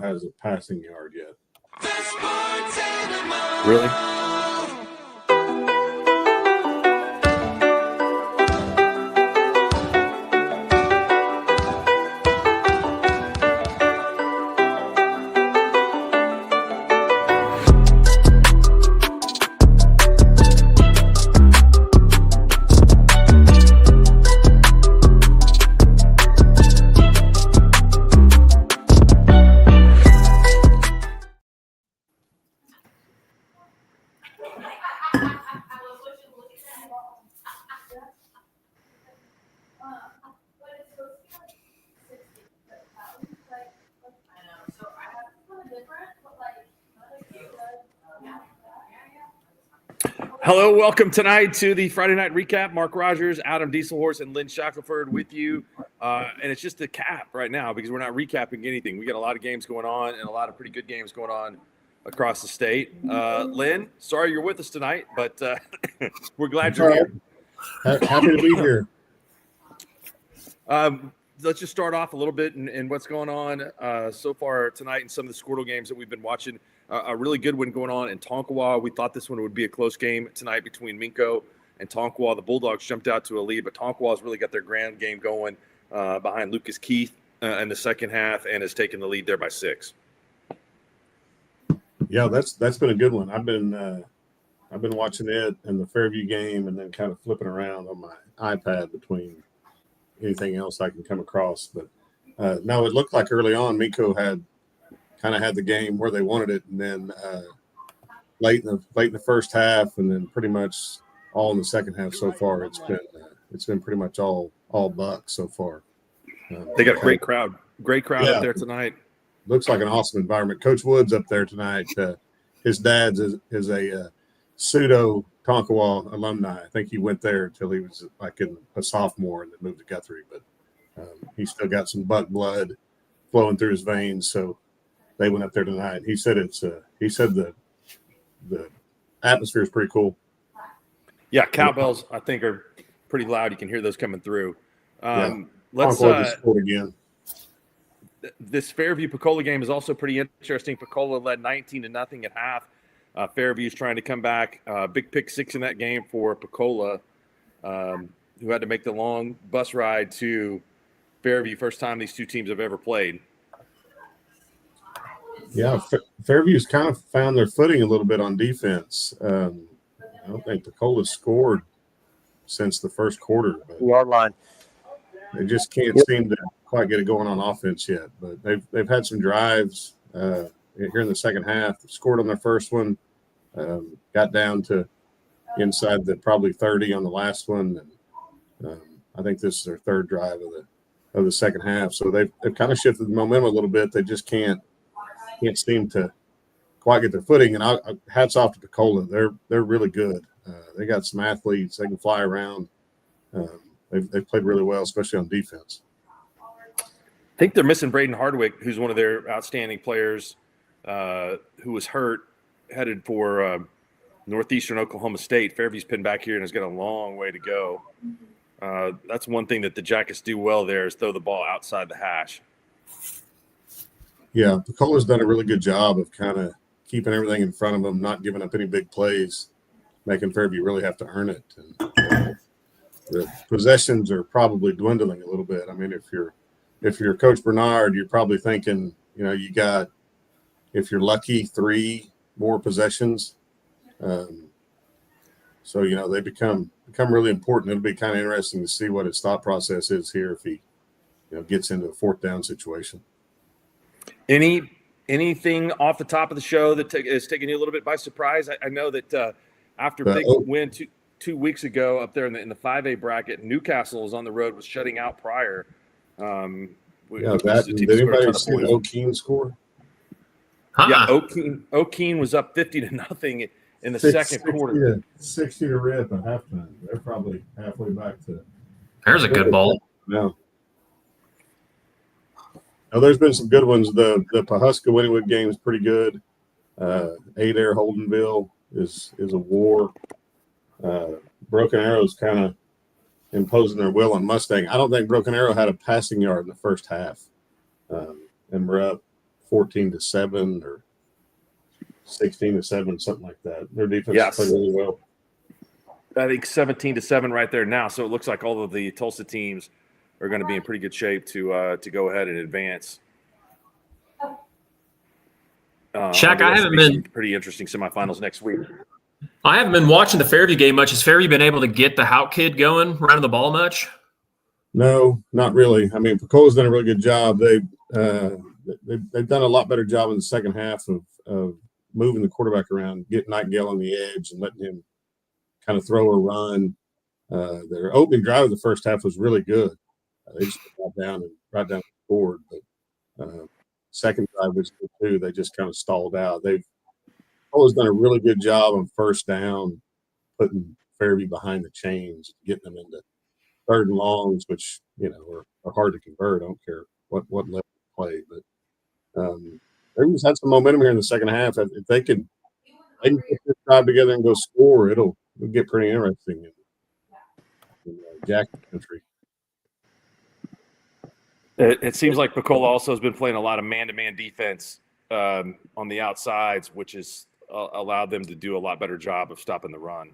has a passing yard yet. Really? Hello, welcome tonight to the Friday Night Recap. Mark Rogers, Adam Dieselhorse, and Lynn Shackelford with you. And it's just a cap right now because we're not recapping anything. We got a lot of games going on and a lot of pretty good games going on across the state. Lynn, sorry you're with us tonight, but we're glad you're here. Happy to be here. Let's just start off a little bit in what's going on so far tonight and some of the SKORDLE games that we've been watching. A really good one going on in Tonkawa. We thought this one would be a close game tonight between Minko and Tonkawa. The Bulldogs jumped out to a lead, but Tonkawa's really got their grand game going behind Lucas Keith in the second half and has taken the lead there by 6. Yeah, that's been a good one. I've been watching it and the Fairview game and then kind of flipping around on my iPad between anything else I can come across. But no, it looked like early on Minko had the game where they wanted it, and then late in the first half, and then pretty much all in the second half so far. It's been pretty much all Bucks so far. They got a great crowd up there tonight. Looks like an awesome environment. Coach Woods up there tonight. His dad's is a pseudo Tonkawa alumni. I think he went there until he was like a sophomore and then moved to Guthrie, but he's still got some Buck blood flowing through his veins. So they went up there tonight. He said the atmosphere is pretty cool. Yeah, cowbells I think are pretty loud. You can hear those coming through. Let's score again. This Fairview-Pecola game is also pretty interesting. Pecola led 19-0 at half. Fairview's trying to come back. Big pick 6 in that game for Pecola, who had to make the long bus ride to Fairview. First time these two teams have ever played. Yeah, Fairview's kind of found their footing a little bit on defense. I don't think Pecola scored since the first quarter. Yard line. They just can't seem to quite get it going on offense yet. But they've had some drives here in the second half. They scored on their first one, got down to inside the probably 30 on the last one. And I think this is their third drive of the second half. So they've kind of shifted the momentum a little bit. They just can't seem to quite get their footing. And hats off to Pecola. They're really good. They got some athletes. They can fly around. They've played really well, especially on defense. I think they're missing Braden Hardwick, who's one of their outstanding players who was hurt, headed for Northeastern Oklahoma State. Fairview's pinned back here and has got a long way to go. That's one thing that the Jackets do well there is throw the ball outside the hash. Yeah, Pecola's done a really good job of kind of keeping everything in front of them, not giving up any big plays, making Fairview really have to earn it. And the possessions are probably dwindling a little bit. I mean, if you're Coach Bernard, you're probably thinking, you got, if you're lucky, 3 more possessions. So they become really important. It'll be kind of interesting to see what his thought process is here if he gets into a 4th down situation. Anything off the top of the show that is taking you a little bit by surprise? I know that after big win 2 weeks ago up there in the 5A bracket, Newcastle was on the road, was shutting out Pryor. Did anybody see the O'Keene score? Yeah, O'Keene was up 50-0 in the second quarter. 60 to rip at halftime. They're probably halfway back to. There's a good bowl. No. Now, there's been some good ones. The Pawhuska Wynnewood game is pretty good. Adair Holdenville is a war. Broken Arrow's kind of imposing their will on Mustang. I don't think Broken Arrow had a passing yard in the first half. And we're up 14-7 or 16-7, something like that. Their defense Yes. played really well. I think 17-7 right there now. So it looks like all of the Tulsa teams are going to be in pretty good shape to go ahead and advance. Shaq, I haven't been pretty interesting semifinals next week. I haven't been watching the Fairview game much. Has Fairview been able to get the Houck kid going, running the ball much? No, not really. I mean, Pecola's done a really good job. They've done a lot better job in the second half of moving the quarterback around, getting Nightingale on the edge and letting him kind of throw or run. Their opening drive of the first half was really good. They just got right down the board. But second drive was good too. They just kind of stalled out. They've always done a really good job on first down, putting Fairview behind the chains, getting them into third and longs, which are hard to convert. I don't care what level you play, but Fairview's had some momentum here in the second half. If they can put this drive together and go score, it'll get pretty interesting in Jackson country. It seems like Pecola also has been playing a lot of man-to-man defense on the outsides, which has allowed them to do a lot better job of stopping the run.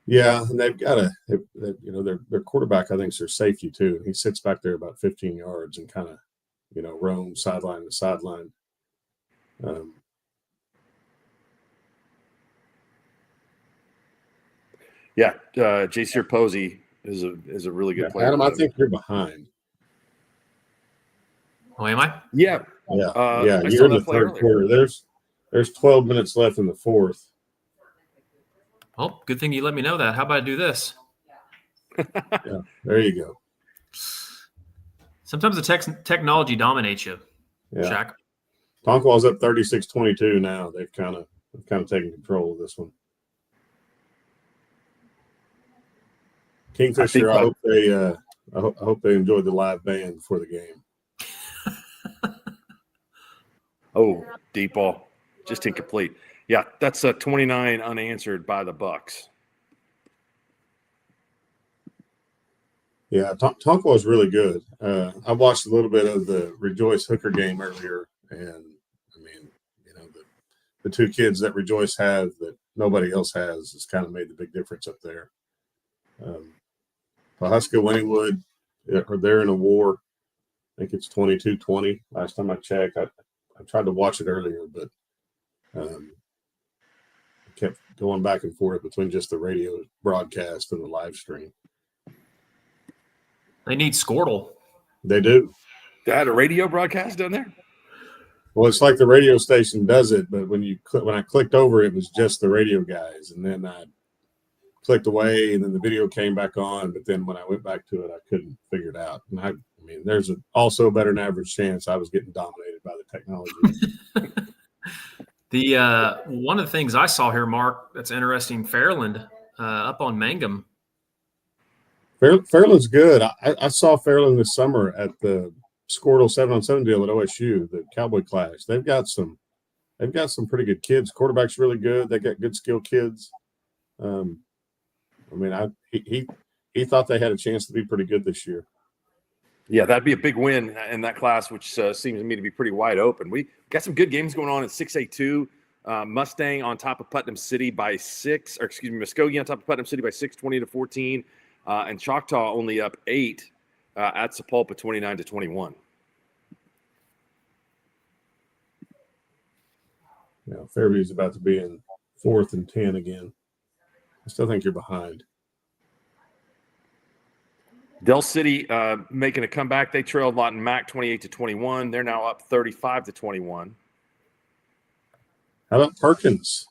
Yeah, and they've got their quarterback, I think, is their safety too. He sits back there about 15 yards and kind of, roams sideline to sideline. J.C. Posey is a really good player. Adam, I think you're behind. Oh, am I? Yeah. You're in the third quarter. There's 12 minutes left in the fourth. Oh, good thing you let me know that. How about I do this? Yeah, there you go. Sometimes the technology dominates you. Yeah. Shaq. Tonkwall's up 36-22 now. They've kind of taken control of this one. Kingfisher, I hope they enjoyed the live band before the game. Oh, deep ball, just incomplete. Yeah, that's a 29 unanswered by the Bucks. Yeah, Tonkwall is really good. I watched a little bit of the Rejoice Hooker game earlier, and I mean, the two kids that Rejoice have that nobody else has kind of made the big difference up there. Pawhuska, Wynnewood, they're in a war. I think it's 22-20. Last time I checked, I tried to watch it earlier, but I kept going back and forth between just the radio broadcast and the live stream. They need SKORDLE. They do. They had a radio broadcast down there? Well, it's like the radio station does it, but when I clicked over, it was just the radio guys, and then I clicked away, and then the video came back on. But then when I went back to it, I couldn't figure it out. And I mean, there's also a better than average chance I was getting dominated by the technology. The one of the things I saw here, Mark, that's interesting, Fairland up on Mangum. Fairland's good. I saw Fairland this summer at the SKORDLE 7-on-7 deal at OSU, the Cowboy Clash. They've got some pretty good kids. Quarterback's really good. They got good skill kids. I mean, he thought they had a chance to be pretty good this year. Yeah, that'd be a big win in that class, which seems to me to be pretty wide open. We got some good games going on at 6A2. Mustang on top of Putnam City by 6, or excuse me, Muskogee on top of Putnam City by 6, 20-14. And Choctaw only up 8 at Sapulpa, 29-21. Yeah, Fairview's about to be in 4th and 10 again. I still think you're behind. Del City making a comeback. They trailed Lawton Mac 28-21. They're now up 35-21. How about Perkins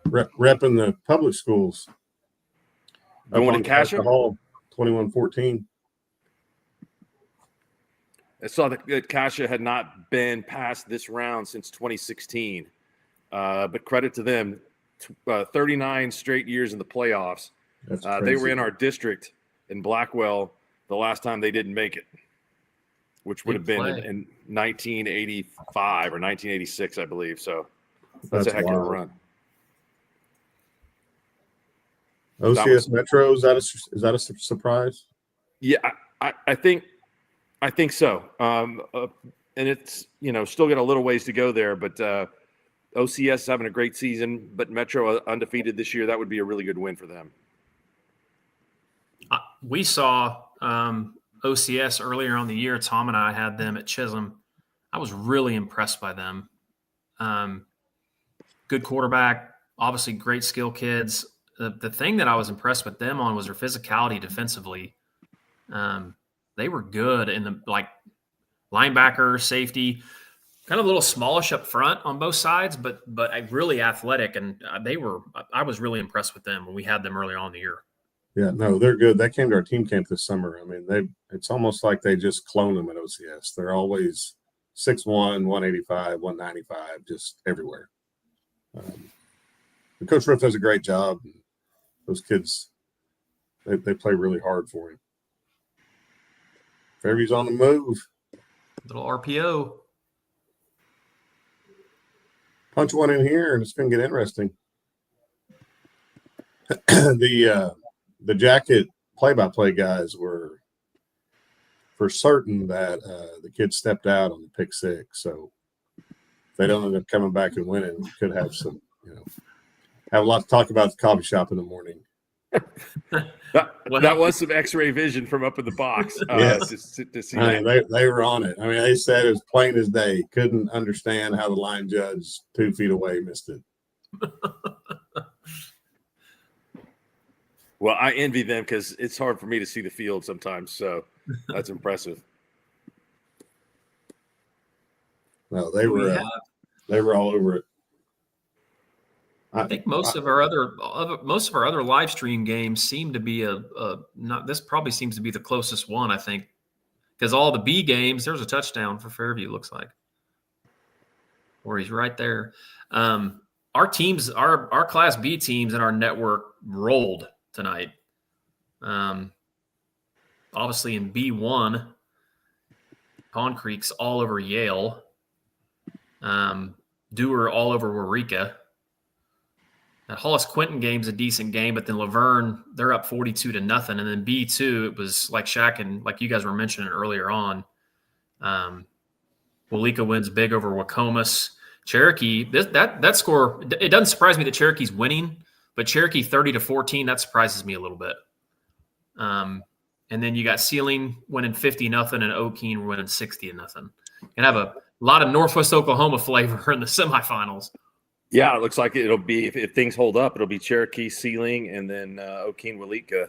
repping the public schools? Going to Cassia? Hall, 21-14. I saw that Cassia had not been past this round since 2016. But credit to them, 39 straight years in the playoffs. They were in our district in Blackwell the last time they didn't make it, which would have been in 1985 or 1986, I believe. So that's a heck of a run. OCS Metro, is that a surprise? Yeah, I think so. and it's still got a little ways to go there, but OCS is having a great season, but Metro undefeated this year. That would be a really good win for them. We saw OCS earlier on the year. Tom and I had them at Chisholm. I was really impressed by them. Good quarterback, obviously great skill kids. The thing that I was impressed with them on was their physicality defensively. They were good in the linebacker, safety, kind of a little smallish up front on both sides, but really athletic. And I was really impressed with them when we had them earlier on in the year. Yeah, no, they're good. They came to our team camp this summer. I mean, it's almost like they just clone them at OCS. They're always 6'1", 185, 195, just everywhere. Coach Riff does a great job. Those kids, they play really hard for him. Fairview's on the move. Little RPO. Punch one in here, and it's going to get interesting. The Jacket play-by-play guys were for certain that the kid stepped out on the pick six. So if they don't end up coming back and winning, we could have some, have a lot to talk about at the coffee shop in the morning. That was some X-ray vision from up in the box. Yes. To see I mean, they were on it. I mean, they said it was plain as day. Couldn't understand how the line judge 2 feet away missed it. Well, I envy them because it's hard for me to see the field sometimes. So that's impressive. No, they were all over it. I think most of our other live stream games seem to be this probably seems to be the closest one, I think, because all the B games, there's a touchdown for Fairview, it looks like, where he's right there. Our teams, our Class B teams in our network rolled tonight. Obviously in B1, Pond Creek's all over Yale. Dewar all over Waurika. That Hollis Quinton game's a decent game, but then Laverne, they're up 42-0. And then B2, it was like Shaq and like you guys were mentioning earlier on. Waurika wins big over Wacomas. Cherokee, that score, it doesn't surprise me that Cherokee's winning, but Cherokee 30-14, that surprises me a little bit. And then you got Sealing winning 50-0 and Okeen winning 60-0. And have a lot of Northwest Oklahoma flavor in the semifinals. Yeah, it looks like it'll be, if things hold up, it'll be Cherokee, Sealing, and then Okeen, Waurika.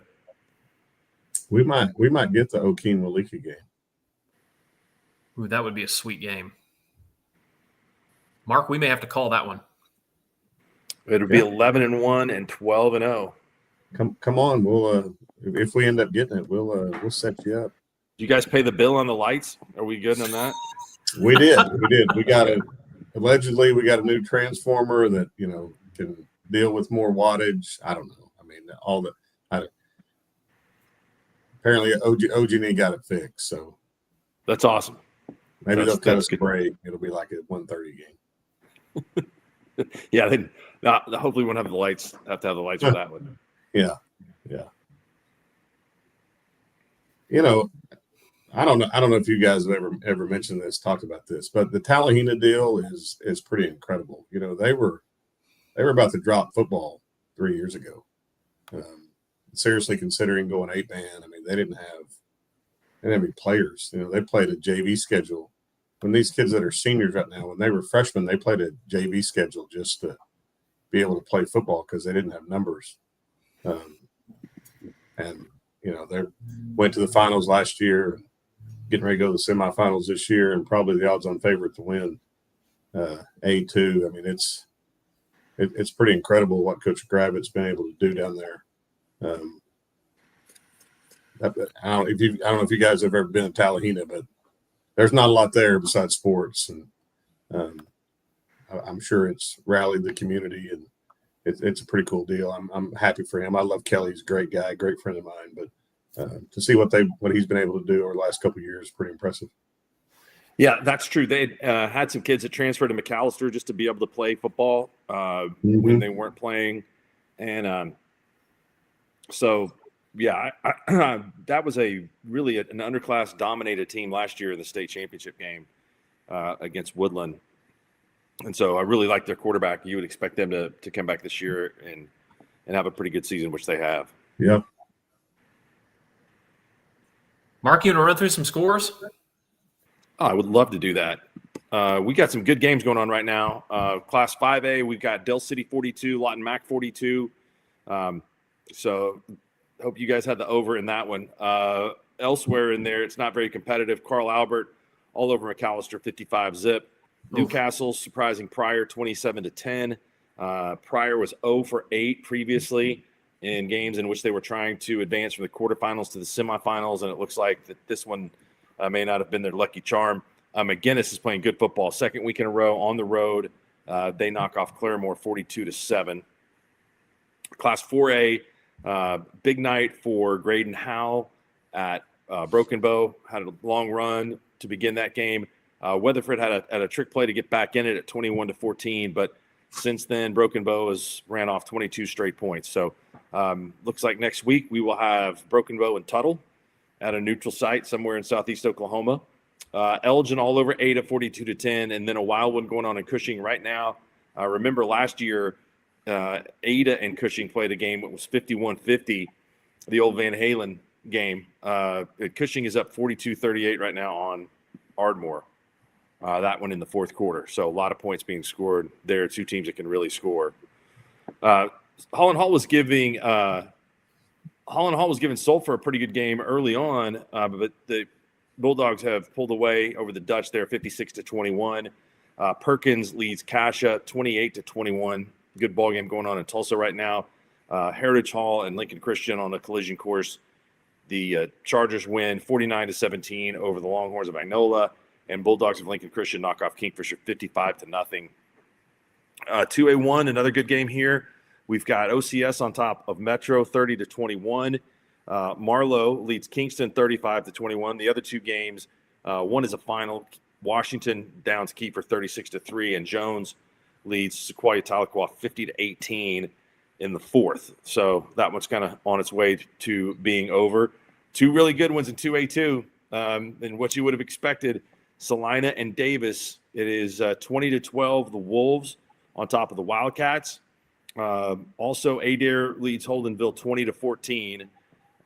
We might get the Okeen, Waurika game. Ooh, that would be a sweet game. Mark, we may have to call that one. It'll be 11-1 and 12-0. Come on, we'll if we end up getting it, we'll set you up. Do you guys pay the bill on the lights? Are we good on that? We did. Allegedly we got a new transformer that can deal with more wattage. I don't know. I mean, apparently OG&E got it fixed. So that's awesome. Maybe they'll cut us a break. It'll be like a 1:30 game. Yeah, hopefully we won't have the lights. Have to have the lights for that one. Yeah. I don't know if you guys have ever mentioned this, talked about this, but the Talihina deal is pretty incredible. They were about to drop football 3 years ago. Seriously considering going 8-man. I mean, they didn't have any players. They played a JV schedule. When these kids that are seniors right now, when they were freshmen, they played a JV schedule just to be able to play football because they didn't have numbers. They went to the finals last year, getting ready to go to the semifinals this year, and probably the odds-on favorite to win A2. I mean, it's pretty incredible what Coach Gravitt's been able to do down there. I don't know if you guys have ever been to Talihina, but there's not a lot there besides sports, and I'm sure it's rallied the community, and it's a pretty cool deal. I'm happy for him. I love Kelly. He's a great guy, great friend of mine. But to see what he's been able to do over the last couple of years is pretty impressive. Yeah, that's true. They had some kids that transferred to McAllister just to be able to play football when they weren't playing, and so yeah, that was really an underclass dominated team last year in the state championship game. against Woodland. And so I really like their quarterback. You would expect them to come back this year and have a pretty good season, which they have. Yep. Mark, you want to run through some scores? Oh, I would love to do that. We got some good games going on right now. Class 5A, we've got Dell City 42, Lawton Mac 42. So hope you guys had the over in that one. Elsewhere in there, it's not very competitive. Carl Albert all over McAllister, 55 zip. Newcastle surprising Pryor 27-10. Pryor was 0 for 8 previously in games in which they were trying to advance from the quarterfinals to the semifinals, and it looks like that this one may not have been their lucky charm. McGinnis is playing good football. Second week in a row on the road. They knock off Claremore 42-7. Class 4A, big night for Graydon Howe at Broken Bow. Had a long run to begin that game. Weatherford had a trick play to get back in it at 21-14, but since then, Broken Bow has ran off 22 straight points. So looks like next week we will have Broken Bow and Tuttle at a neutral site somewhere in southeast Oklahoma. Elgin all over Ada 42-10, and then a wild one going on in Cushing right now. Remember last year, Ada and Cushing played a game. It was 51-50, the old Van Halen game. Cushing is up 42-38 right now on Ardmore. That one in the fourth quarter. So a lot of points being scored. There are two teams that can really score. Holland Hall was giving Sulphur a pretty good game early on, but the Bulldogs have pulled away over the Dutch there, 56-21. Perkins leads Cascia 28-21. Good ball game going on in Tulsa right now. Heritage Hall and Lincoln Christian on a collision course. The Chargers win 49-17 over the Longhorns of Inola, and Bulldogs of Lincoln Christian knock off Kingfisher 55-0. 2A1, another good game here. We've got OCS on top of Metro 30-21. Marlowe leads Kingston 35-21. The other two games, one is a final. Washington downs Kiefer 36-3, and Jones leads Sequoia Tahlequah 50-18 in the fourth. So that one's kind of on its way to being over. Two really good ones in 2A2, and what you would have expected. Salina and Davis. It is 20-12. The Wolves on top of the Wildcats. Also, Adair leads Holdenville 20-14.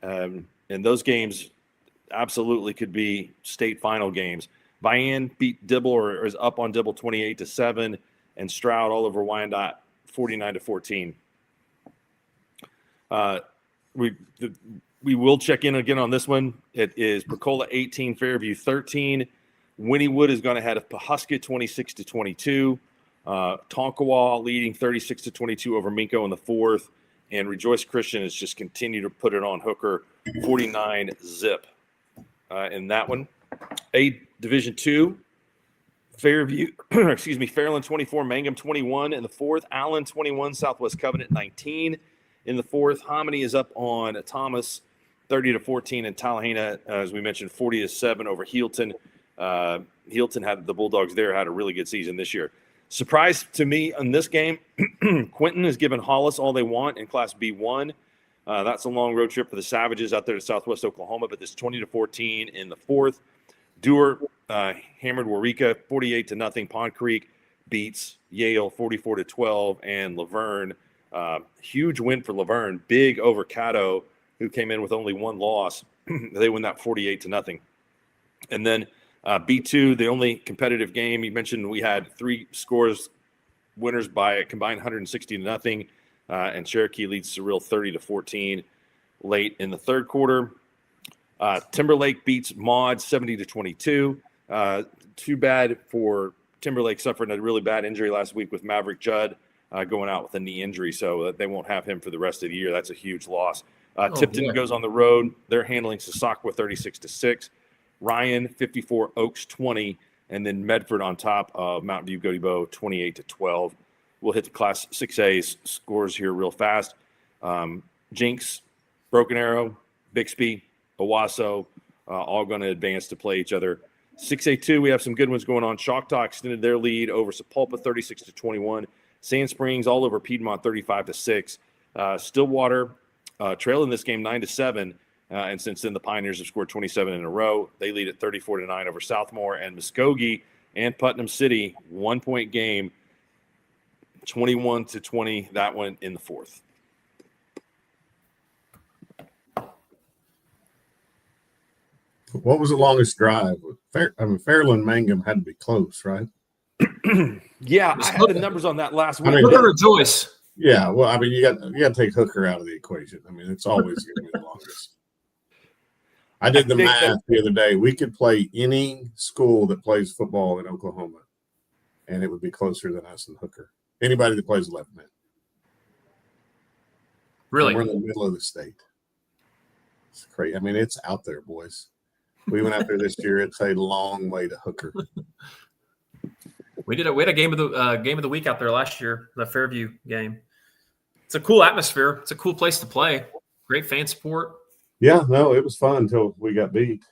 And those games absolutely could be state final games. Vian beat Dibble or is up on Dibble 28-7, and Stroud all over Wyandotte 49-14. We will check in again on this one. It is Pecola 18, Fairview 13. Wynnewood is going to head of Pawhuska 26-22. Tonkawa leading 36-22 over Minko in the fourth. And Rejoice Christian has just continued to put it on Hooker 49-zip in that one. A Division II, Fairview, Fairland 24, Mangum 21 in the fourth. Allen 21, Southwest Covenant 19 in the fourth. Hominy is up on Thomas 30-14, and Tallahena, as we mentioned, 40-7 over Healton. Healton had the Bulldogs there, had a really good season this year. Surprise to me in this game, Quinton has given Hollis all they want in Class B1. That's a long road trip for the Savages out there to southwest Oklahoma, but this 20-14 in the fourth. Dewar hammered Waurika 48-0. Pond Creek beats Yale 44-12, and Laverne, huge win for Laverne, big over Caddo, who came in with only one loss. They win that 48-0. And then B2, the only competitive game, you mentioned we had three scores, winners by a combined 160-0, and Cherokee leads Surreal 30-14 late in the third quarter. Timberlake beats Maud 70-22. Too bad for Timberlake, suffering a really bad injury last week with Maverick Judd going out with a knee injury, so they won't have him for the rest of the year. That's a huge loss. Tipton goes on the road. They're handling Sasakwa 36-6. Ryan 54, Oaks 20, and then Medford on top of Mountain View Godebo 28-12. We'll hit the Class 6A scores here real fast. Jinx, Broken Arrow, Bixby, Owasso, all going to advance to play each other. 6A2, we have some good ones going on. Choctaw extended their lead over Sapulpa 36-21. Sand Springs all over Piedmont 35-6. Stillwater trailing this game 9-7. And since then, the Pioneers have scored 27 in a row. They lead at 34-9 over Southmore. And Muskogee and Putnam City, 1-point game, 21-20. That one in the fourth. What was the longest drive? Fairland Mangum had to be close, right? Yeah, I had the numbers on that last week. Hooker or Joyce? Yeah, well, I mean, you got to take Hooker out of the equation. I mean, it's always going to be the longest. I did the math the other day. We could play any school that plays football in Oklahoma, and it would be closer than us and Hooker. Anybody that plays 11-man. Really? And we're in the middle of the state. It's crazy. I mean, it's out there, boys. We went out there this year. It's a long way to Hooker. We had a game of the week out there last year, the Fairview game. It's a cool atmosphere. It's a cool place to play. Great fan support. Yeah, no, it was fun until we got beat.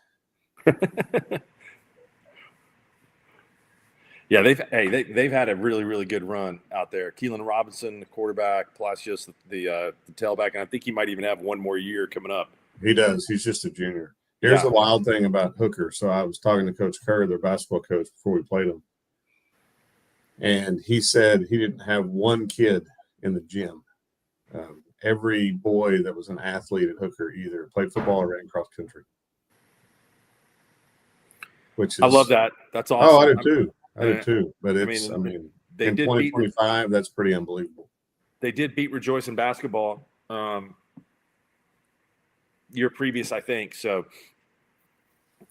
Yeah, they've had a really, really good run out there. Keelan Robinson, the quarterback, Palacios, the tailback, and I think he might even have one more year coming up. He does. He's just a junior. Here's the wild thing about Hooker. So I was talking to Coach Kerr, their basketball coach, before we played him. And he said he didn't have one kid in the gym. Every boy that was an athlete at Hooker either played football or ran cross country. Which is, I love that. That's awesome. Oh, I do too. I do too. But it's, I mean they in did 2025, that's pretty unbelievable. They did beat Rejoice in basketball year previous, I think. So,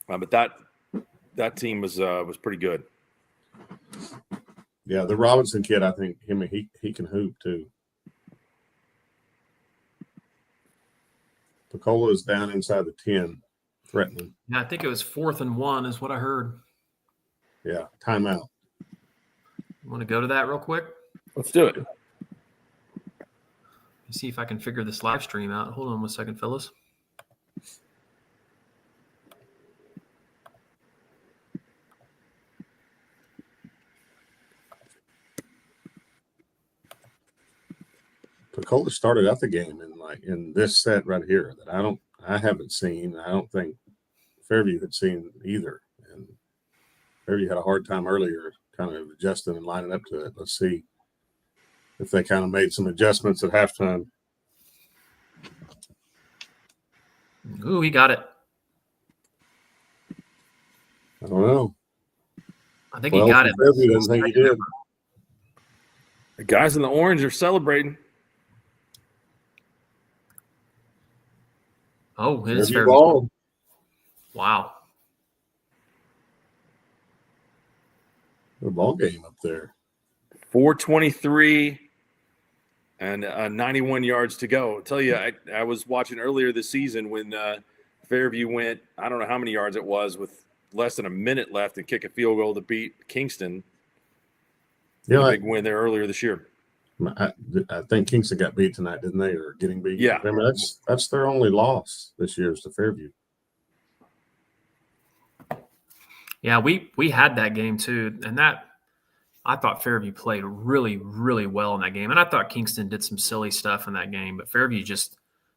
but that team was pretty good. Yeah, the Robinson kid, I think he can hoop too. Picola is down inside the 10, threatening. Yeah, I think it was 4th and 1 is what I heard. Yeah, timeout. You want to go to that real quick? Let's do it. Let me see if I can figure this live stream out. Hold on 1 second, fellas. Picola started out the game in this set right here that I haven't seen. I don't think Fairview had seen either. And Fairview had a hard time earlier kind of adjusting and lining up to it. Let's see if they kind of made some adjustments at halftime. Ooh, he got it. I don't know. I think he got it. Fairview doesn't think he did. The guys in the orange are celebrating. Oh, it is Fairview Fairview. ball. Wow. The ball game up there. 4:23 and 91 yards to go. I'll tell you, I was watching earlier this season when Fairview went, I don't know how many yards it was, with less than a minute left and kick a field goal to beat Kingston. Yeah, big win there earlier this year. I think Kingston got beat tonight, didn't they? Or getting beat? Yeah. I mean, that's their only loss this year is to Fairview. Yeah, we had that game too, and that I thought Fairview played really, really well in that game, and I thought Kingston did some silly stuff in that game, but Fairview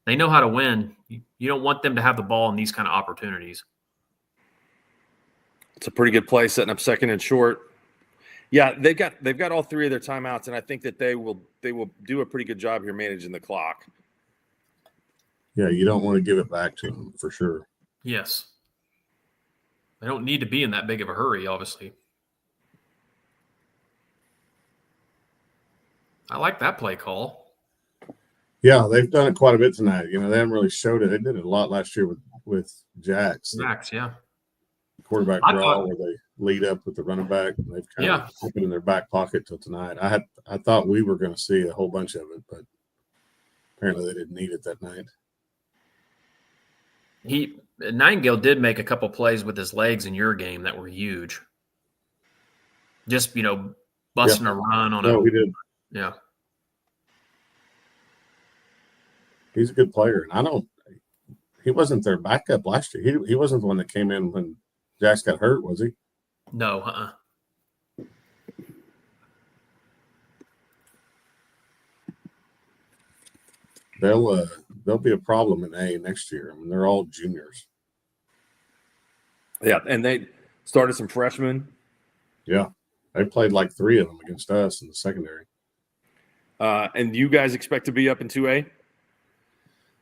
they know how to win. You don't want them to have the ball in these kind of opportunities. It's a pretty good play, setting up second and short. Yeah, they've got all three of their timeouts, and I think that they will do a pretty good job here managing the clock. Yeah, you don't want to give it back to them for sure. Yes. They don't need to be in that big of a hurry, obviously. I like that play call. Yeah, they've done it quite a bit tonight. You know, they haven't really showed it. They did it a lot last year with Jax. Jax, yeah. Quarterback draw where they lead up with the running back. And they've kind of put it in their back pocket till tonight. I thought we were going to see a whole bunch of it, but apparently they didn't need it that night. Nightingale did make a couple plays with his legs in your game that were huge. Just, busting a run on he did. Yeah. He's a good player. And he wasn't their backup last year. He wasn't the one that came in when Jax got hurt, was he? No, They'll be a problem in A next year. I mean, they're all juniors. Yeah, and they started some freshmen. Yeah. They played like 3 of them against us in the secondary. And you guys expect to be up in 2A?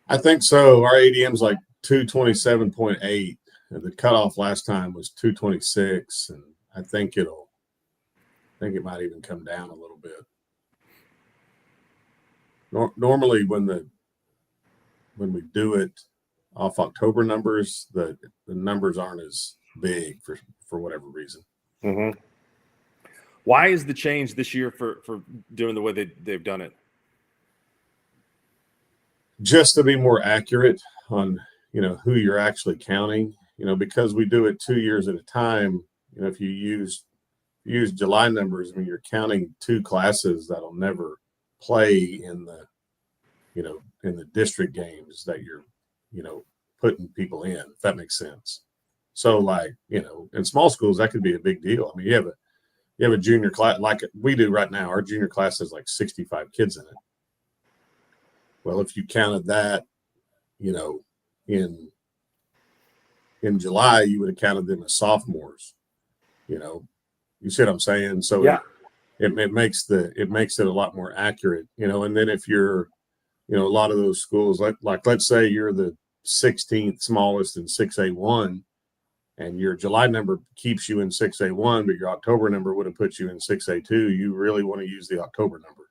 I think so. Our ADM's like 227.8. And the cutoff last time was 226. And I think it might even come down a little bit. Normally when we do it off October numbers, the numbers aren't as big for whatever reason. Mm-hmm. Why is the change this year for doing the way they've done it? Just to be more accurate on, who you're actually counting, because we do it 2 years at a time. If you use July numbers, I mean, you're counting 2 classes that'll never play in the, in the district games that you're, putting people in, if that makes sense. So like, in small schools, that could be a big deal. I mean, you have a junior class like we do right now. Our junior class has like 65 kids in it. Well, if you counted that, in July, you would have counted them as sophomores. You see what I'm saying? So yeah, it makes it a lot more accurate. And then if you're, a lot of those schools, like let's say you're the 16th smallest in 6A1, and your July number keeps you in 6A1, but your October number would have put you in 6A2. You really want to use the October number,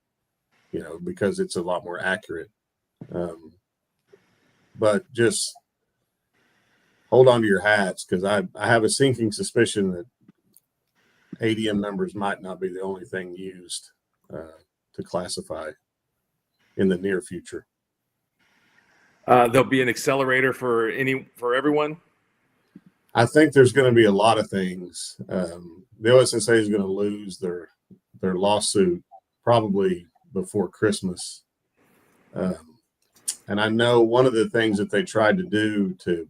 because it's a lot more accurate. But just hold on to your hats, because I have a sinking suspicion that ADM numbers might not be the only thing used to classify in the near future. There'll be an accelerator for everyone. I think there's going to be a lot of things. The OSSA is going to lose their lawsuit probably before Christmas. And I know one of the things that they tried to do to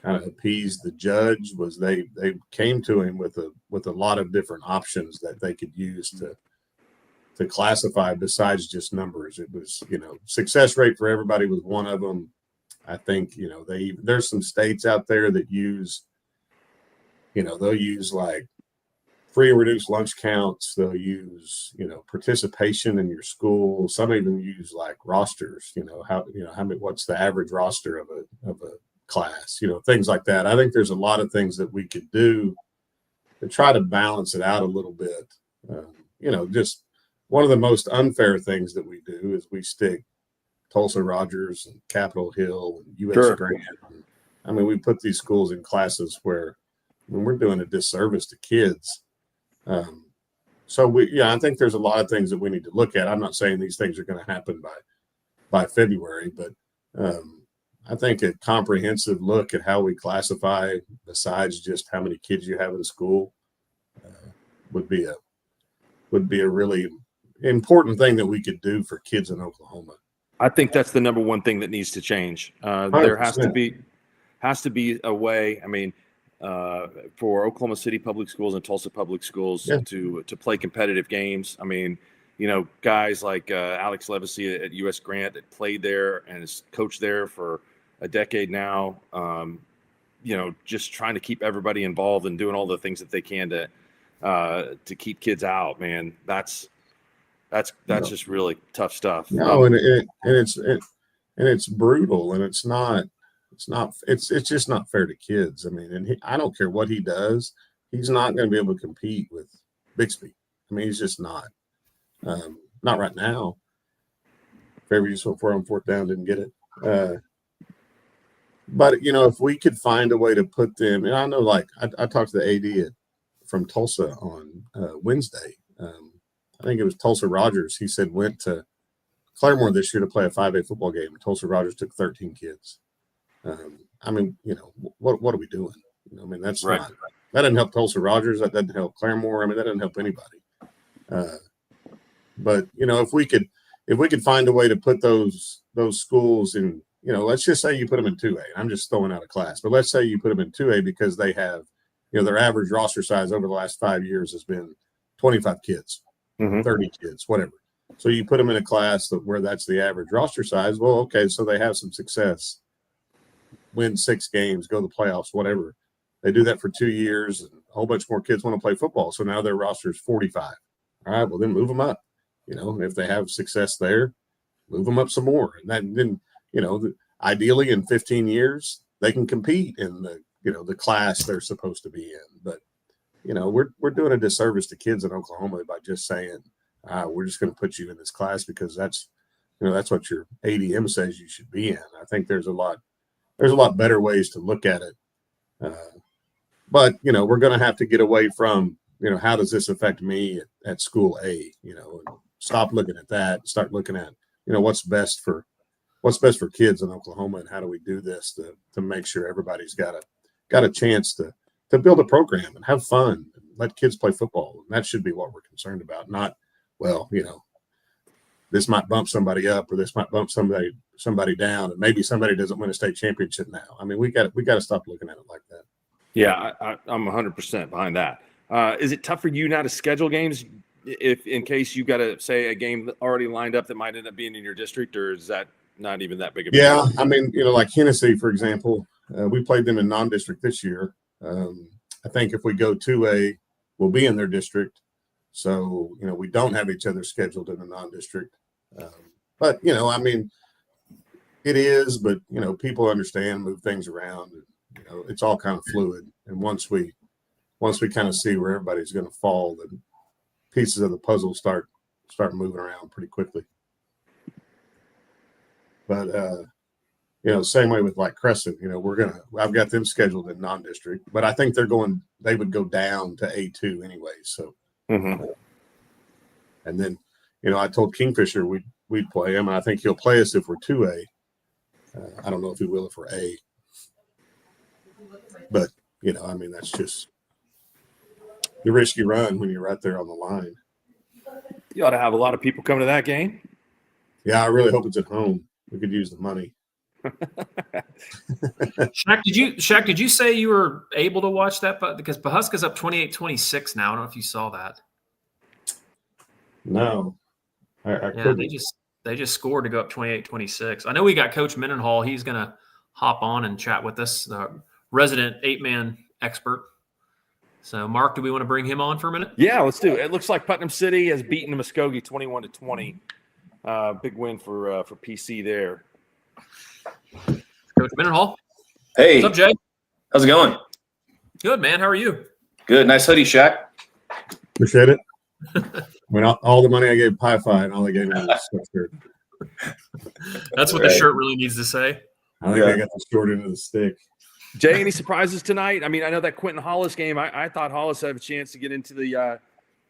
kind of appease the judge was they came to him with a lot of different options that they could use to classify besides just numbers. It was, success rate for everybody was one of them. I think, there's some states out there that use, they'll use like free and reduced lunch counts. They'll use, participation in your school. Some even use like rosters, how many, what's the average roster of a class, things like that. I think there's a lot of things that we could do to try to balance it out a little bit. Just one of the most unfair things that we do is we stick Tulsa Rogers and Capitol Hill and U.S. Grant. I mean, we put these schools in classes where we're doing a disservice to kids. So I think there's a lot of things that we need to look at. I'm not saying these things are going to happen by February, but I think a comprehensive look at how we classify, besides just how many kids you have in school, would be a really important thing that we could do for kids in Oklahoma. I think that's the number one thing that needs to change. There has to be a way. I mean, for Oklahoma City public schools and Tulsa public schools to play competitive games. I mean, guys like Alex Levacy at U.S. Grant that played there and has coached there for a decade now. Just trying to keep everybody involved and doing all the things that they can to keep kids out. Man, that's just really tough stuff. No, and it's brutal, and it's just not fair to kids. I mean, and I don't care what he does, he's not going to be able to compete with Bixby. I mean, he's just not right now. Fairview so far on 4th down didn't get it. But if we could find a way to put them, and I know, like I talked to the AD from Tulsa on Wednesday. I think it was Tulsa Rogers. He said went to Claremore this year to play a 5A football game. Tulsa Rogers took 13 kids. I mean, what are we doing? I mean, that's right. That doesn't help Tulsa Rogers. That doesn't help Claremore. I mean, that doesn't help anybody. But if we could find a way to put those schools in, let's just say you put them in 2A. I'm just throwing out a class, but let's say you put them in 2A because they have, their average roster size over the last 5 years has been 25 kids, 30 kids, whatever. So you put them in a class where that's the average roster size. Well, okay, so they have some success, win 6 games, go to the playoffs, whatever. They do that for 2 years, and a whole bunch more kids want to play football. So now their roster is 45. All right, well, then move them up. If they have success there, move them up some more. And then, ideally in 15 years, they can compete in the class they're supposed to be in. But, we're doing a disservice to kids in Oklahoma by just saying, we're just going to put you in this class because that's what your ADM says you should be in. I think there's a lot better ways to look at it. But, we're going to have to get away from, how does this affect me at school A, and stop looking at that, start looking at, what's best for kids in Oklahoma and how do we do this to make sure everybody's got a chance to build a program and have fun and let kids play football. And that should be what we're concerned about. Not, well, this might bump somebody up or this might bump somebody down, and maybe somebody doesn't win a state championship now. I mean, we got to stop looking at it like that. Yeah, I'm 100% behind that. Is it tough for you now to schedule games if in case you got to say a game already lined up that might end up being in your district, or is that not even that big of a deal? I mean, like Hennessy, for example, we played them in non-district this year. I think if we go 2A, we'll be in their district. So, we don't have each other scheduled in the non-district. But, I mean, it is, but, people understand, move things around. And, it's all kind of fluid. And once we kind of see where everybody's going to fall, then pieces of the puzzle start moving around pretty quickly. But, same way with like Crescent, I've got them scheduled in non-district, but I think they would go down to A2 anyway. So, mm-hmm. And then, I told Kingfisher we'd play him, and I think he'll play us if we're 2A. I don't know if he will if we're A. But, I mean, that's just the risk you run when you're right there on the line. You ought to have a lot of people come to that game. Yeah, I really hope it's at home. We could use the money. Shaq, did you say you were able to watch that? Because Pawhuska's up 28-26 now. I don't know if you saw that. No. I couldn't. They just scored to go up 28-26. I know we got Coach Mendenhall. He's going to hop on and chat with us, the resident 8-man expert. So, Mark, do we want to bring him on for a minute? Yeah, let's do it. It looks like Putnam City has beaten Muskogee 21-20. Big win for PC there. Coach Mendenhall. Hey. What's up, Jay? How's it going? Good, man. How are you? Good. Nice hoodie, Shaq. Appreciate it. I mean, all the money I gave Pi-Fi and all they gave me was sweatshirt. That's what the shirt really needs to say. I think I got the short end of the stick. Jay, any surprises tonight? I mean, I know that Quentin Hollis game, I thought Hollis had a chance to get into the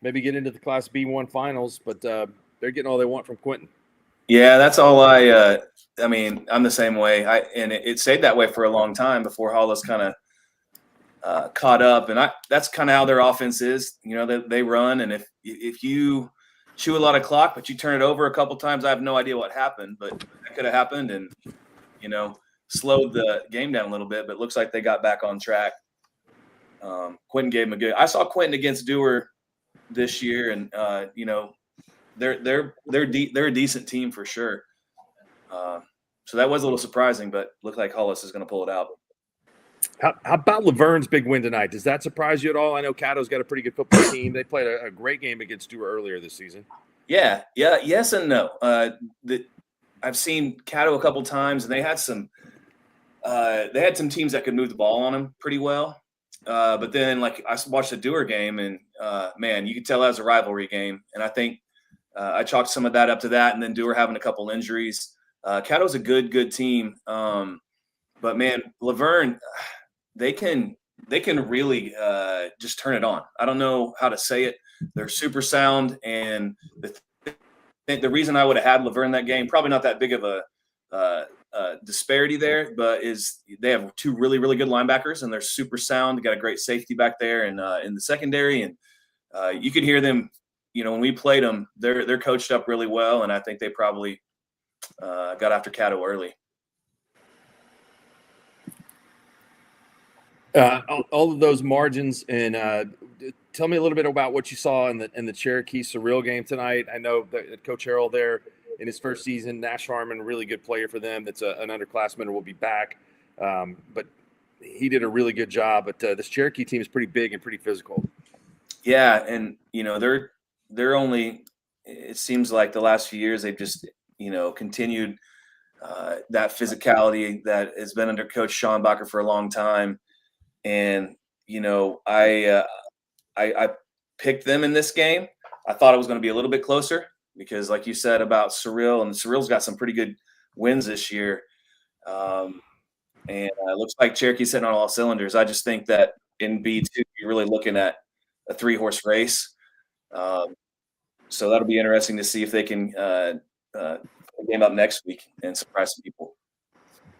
maybe get into the Class B1 finals, but they're getting all they want from Quentin. Yeah, that's all I mean, I'm the same way. And it stayed that way for a long time before Hollis kind of caught up. And that's kind of how their offense is. They run, and if you chew a lot of clock, but you turn it over a couple times, I have no idea what happened, but that could have happened and, slowed the game down a little bit, but it looks like they got back on track. Quentin gave him I saw Quentin against Dewar this year, and they're a decent team for sure. So that was a little surprising, but looked like Hollis is going to pull it out. How about Laverne's big win tonight? Does that surprise you at all? I know Caddo's got a pretty good football team. They played a great game against Dewar earlier this season. Yeah, yes and no. I've seen Caddo a couple times, and they had some teams that could move the ball on them pretty well. But then, like, I watched the Dewar game, and man, you could tell that was a rivalry game. And I think I chalked some of that up to that, and then Dewar having a couple injuries. Caddo's a good team, but man, Laverne, they can really just turn it on. I don't know how to say it. They're super sound, and the reason I would have had Laverne that game, probably not that big of a disparity there, but is they have two really, really good linebackers, and they're super sound. They got a great safety back there in the secondary, and you could hear them. When we played them, they're coached up really well, and I think they probably got after Caddo early. All of those margins, and tell me a little bit about what you saw in the Cherokee Surreal game tonight. I know that Coach Harrell there in his first season, Nash Harmon, a really good player for them. That's an underclassman and will be back. But he did a really good job. But this Cherokee team is pretty big and pretty physical. Yeah, and they're only. It seems like the last few years they've just continued that physicality that has been under Coach Schonbacher for a long time, and I picked them in this game. I thought it was going to be a little bit closer because, like you said about Cyril, and Cyril's got some pretty good wins this year. And it looks like Cherokee's hitting on all cylinders. I just think that in B2, you're really looking at a 3-horse race. So that'll be interesting to see if they can game up next week and surprise some people.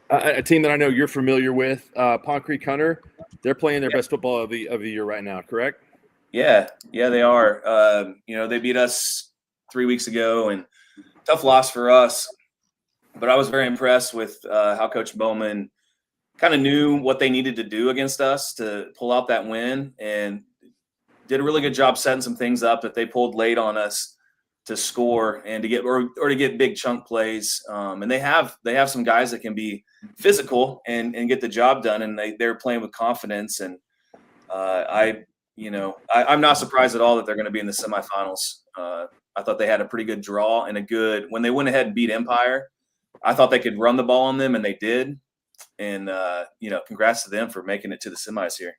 A team that I know you're familiar with, Pond Creek Hunter, they're playing their best football of the year right now, correct? Yeah, they are. They beat us 3 weeks ago, and tough loss for us. But I was very impressed with how Coach Bowman kind of knew what they needed to do against us to pull out that win, and did a really good job setting some things up that they pulled late on us to score and to get or to get big chunk plays. And they have some guys that can be physical and get the job done, and they're playing with confidence. And I'm not surprised at all that they're going to be in the semifinals. I thought they had a pretty good draw and when they went ahead and beat Empire, I thought they could run the ball on them, and they did. And congrats to them for making it to the semis here.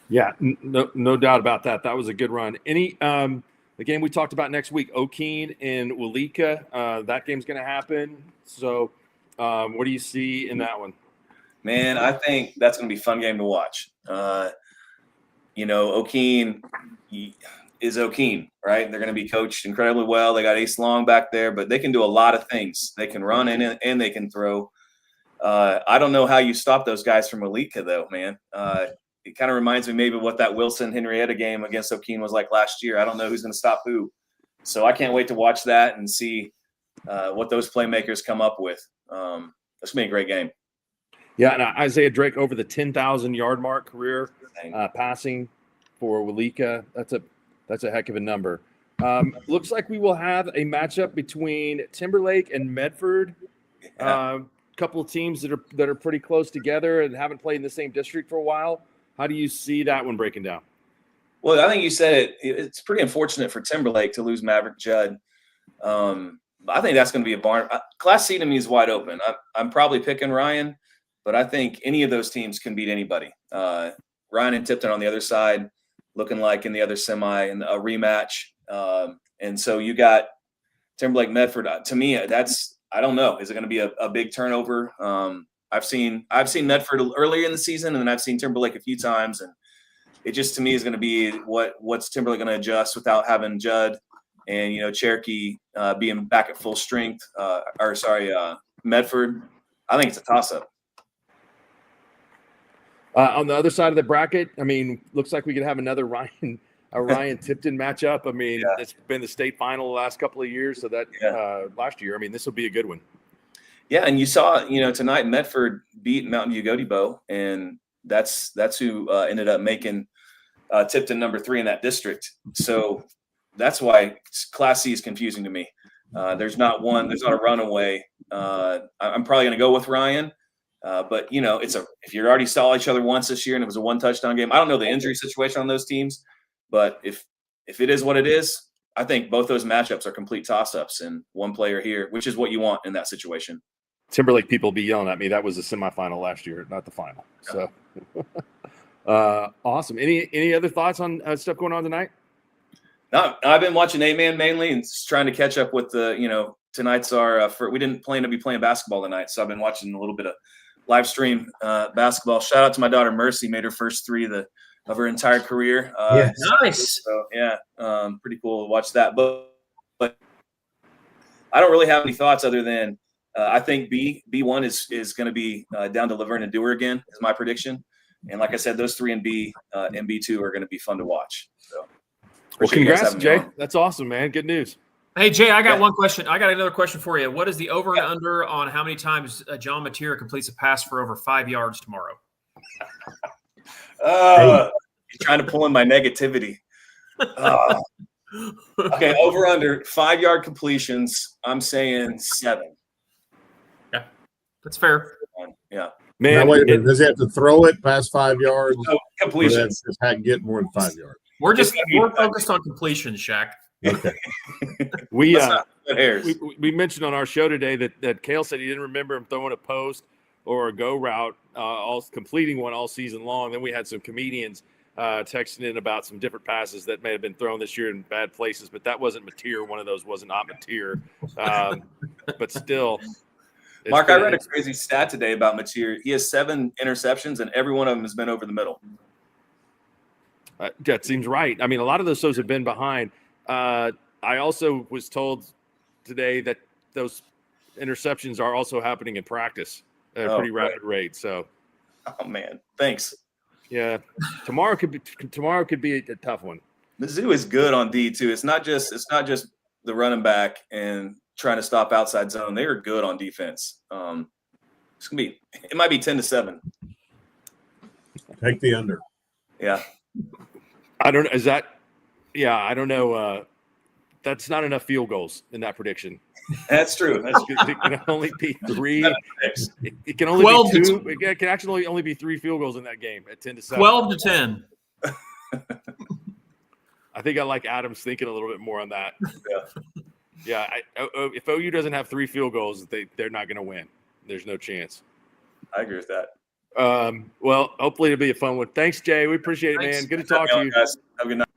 Yeah, no doubt about that. That was a good run. The game we talked about next week, O'Keene and Walika, that game's going to happen. So what do you see in that one? Man, I think that's going to be a fun game to watch. O'Keene is O'Keene, right? They're going to be coached incredibly well. They got Ace Long back there, but they can do a lot of things. They can run and they can throw. I don't know how you stop those guys from Walika, though, man. It kind of reminds me maybe of what that Wilson-Henrietta game against O'Keene was like last year. I don't know who's going to stop who. So I can't wait to watch that and see what those playmakers come up with. It's going to be a great game. Yeah, and Isaiah Drake over the 10,000-yard mark career passing for Walika. That's a heck of a number. Looks like we will have a matchup between Timberlake and Medford. Couple of teams that are pretty close together and haven't played in the same district for a while. How do you see that one breaking down? Well, I think you said it. It's pretty unfortunate for Timberlake to lose Maverick Judd. I think that's going to be a barn. Class C to me is wide open. I'm probably picking Ryan, but I think any of those teams can beat anybody. Ryan and Tipton on the other side, looking like in the other semi and a rematch. And so you got Timberlake Medford. To me, I don't know. Is it going to be a big turnover? I've seen Medford earlier in the season, and then I've seen Timberlake a few times, and it just to me is going to be what's Timberlake going to adjust without having Judd and Cherokee being back at full strength. Medford. I think it's a toss-up. On the other side of the bracket, I mean, looks like we could have another Ryan Tipton matchup. I mean, It's been the state final the last couple of years, so that last year. I mean, this will be a good one. Yeah, and you saw, tonight Medford beat Mountain View Gotebo, and that's who ended up making Tipton number 3 in that district. So that's why Class C is confusing to me. There's not a runaway. I'm probably going to go with Ryan, but if you already saw each other once this year and it was a 1-touchdown game, I don't know the injury situation on those teams, but if it is what it is, I think both those matchups are complete toss-ups and one player here, which is what you want in that situation. Timberlake people be yelling at me. That was the semifinal last year, not the final. So awesome. Any other thoughts on stuff going on tonight? No, I've been watching 8-man mainly and just trying to catch up with tonight's we didn't plan to be playing basketball tonight. So I've been watching a little bit of live stream basketball. Shout out to my daughter, Mercy, made her first 3 of her entire career. Nice. So pretty cool to watch that. But I don't really have any thoughts other than I think B1 is going to be down to Laverne and Dewar again, is my prediction. And like I said, those 3 in B and B2 are going to be fun to watch. So, well, congrats, Jay. That's awesome, man. Good news. Hey, Jay, I got one question. I got another question for you. What is the over and under on how many times John Mateer completes a pass for over 5 yards tomorrow? You're trying to pull in my negativity. Okay, over under 5-yard completions. I'm saying 7. Yeah, that's fair. Yeah. Man, now, wait a minute. Does he have to throw it past 5 yards? So completion. Just had to get more than 5 yards. We're focused on completion, Shaq. Okay. we mentioned on our show today that Cale said he didn't remember him throwing a post or a go route, completing one all season long. Then we had some comedians texting in about some different passes that may have been thrown this year in bad places, but that wasn't Mateer. One of those was not Mateer. But still. Mark, I read a crazy stat today about Mateer. He has 7 interceptions, and every one of them has been over the middle. That seems right. I mean, a lot of those shows have been behind. I also was told today that those interceptions are also happening in practice at a pretty rapid rate. So, oh man, thanks. Yeah, tomorrow could be a tough one. Mizzou is good on D too. It's not just the running back and trying to stop outside zone. They are good on defense. It might be 10-7. Take the under. Yeah. I don't know. Is that? Yeah, I don't know. That's not enough field goals in that prediction. That's true. It can only be 3. It can only be 2. It can actually only be 3 field goals in that game at 10-7. 12-10. I think I like Adams thinking a little bit more on that. Yeah. If OU doesn't have 3 field goals, they're not going to win. There's no chance. I agree with that. Well, hopefully it'll be a fun one. Thanks, Jay. We appreciate it, man. Good to talk to you. Guys. Have a good night.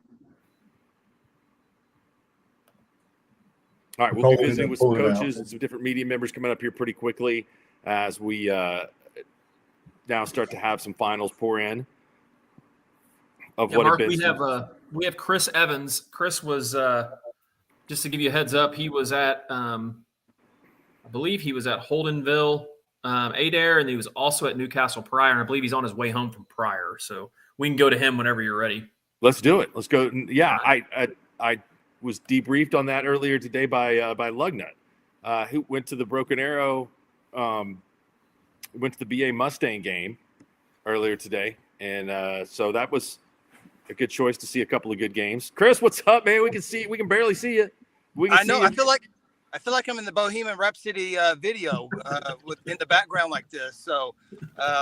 All right, we'll be visiting with some coaches and some different media members coming up here pretty quickly as we now start to have some finals pour in. Mark, we have Chris Evans. Chris was just to give you a heads up. He was at I believe he was at Holdenville, Adair, and he was also at Newcastle Pryor. And I believe he's on his way home from Pryor. So we can go to him whenever you're ready. Let's do it. Let's go. Yeah, I was debriefed on that earlier today by Lugnut, who went to the Broken Arrow, went to the BA Mustang game earlier today, and so that was a good choice to see a couple of good games. Chris, what's up, man? We can barely see you. I know. I feel like I'm in the Bohemian Rhapsody video in the background like this. So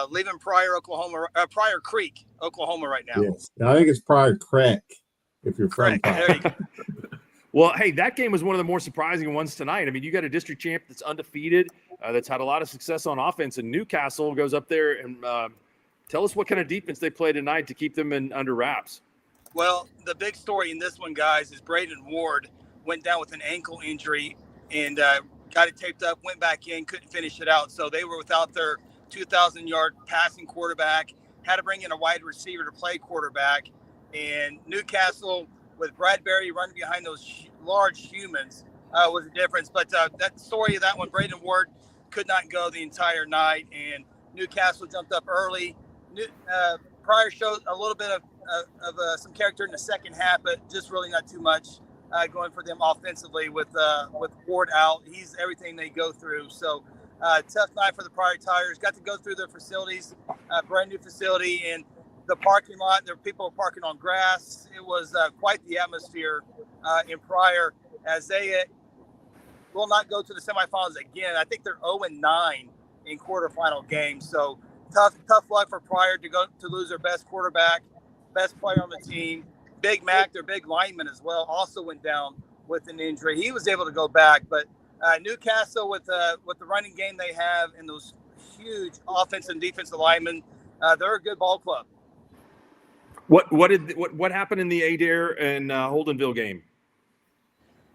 leaving Pryor Creek, Oklahoma right now. Yes, I think it's Pryor Crack. If you're from there you go. Well, hey, that game was one of the more surprising ones tonight. I mean, you got a district champ that's undefeated, that's had a lot of success on offense, and Newcastle goes up there and tell us what kind of defense they play tonight to keep them under wraps. Well, the big story in this one, guys, is Braden Ward went down with an ankle injury and got it taped up, went back in, couldn't finish it out. So they were without their 2,000-yard passing quarterback, had to bring in a wide receiver to play quarterback. And Newcastle, with Bradbury running behind those large humans, was a difference. But that story of that one, Braden Ward could not go the entire night, and Newcastle jumped up early. Pryor showed a little bit of some character in the second half, but just really not too much going for them offensively with Ward out. He's everything they go through. So tough night for the Pryor Tigers. Got to go through their facilities, brand new facility, and the parking lot. There were people parking on grass. It was quite the atmosphere in Pryor, as they will not go to the semifinals again. I think they're 0-9 in quarterfinal games. So tough luck for Pryor to lose their best quarterback, best player on the team. Big Mac, their big lineman as well, also went down with an injury. He was able to go back, but Newcastle with the running game they have and those huge offensive and defensive linemen, they're a good ball club. What happened in the Adair and Holdenville game?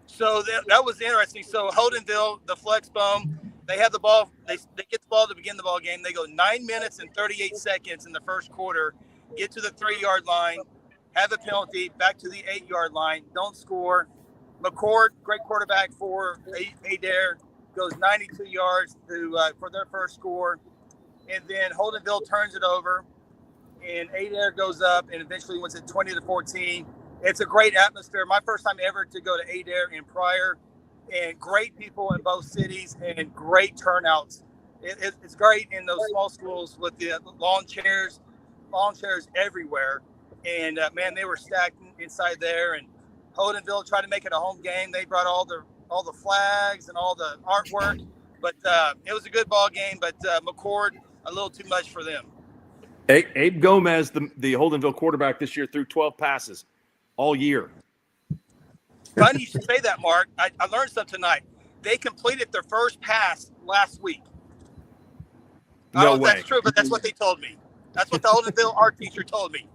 So that was interesting. So Holdenville, the flex bone, they have the ball. They get the ball to begin the ball game. They go 9 minutes and 38 seconds in the first quarter, get to the 3-yard line, have a penalty, back to the 8-yard line, don't score. McCord, great quarterback for Adair, goes 92 yards for their first score. And then Holdenville turns it over, and Adair goes up and eventually wins it 20-14. It's a great atmosphere. My first time ever to go to Adair in Pryor, and great people in both cities and great turnouts. It's great in those small schools with the lawn chairs everywhere. And man, they were stacked inside there. And Holdenville tried to make it a home game. They brought all the flags and all the artwork, but it was a good ball game. But McCord a little too much for them. Abe Gomez, the Holdenville quarterback this year, threw 12 passes all year. Funny you should say that, Mark. I learned something tonight. They completed their first pass last week. I No don't know way. if that's true, but that's what they told me. That's what the Holdenville art teacher told me.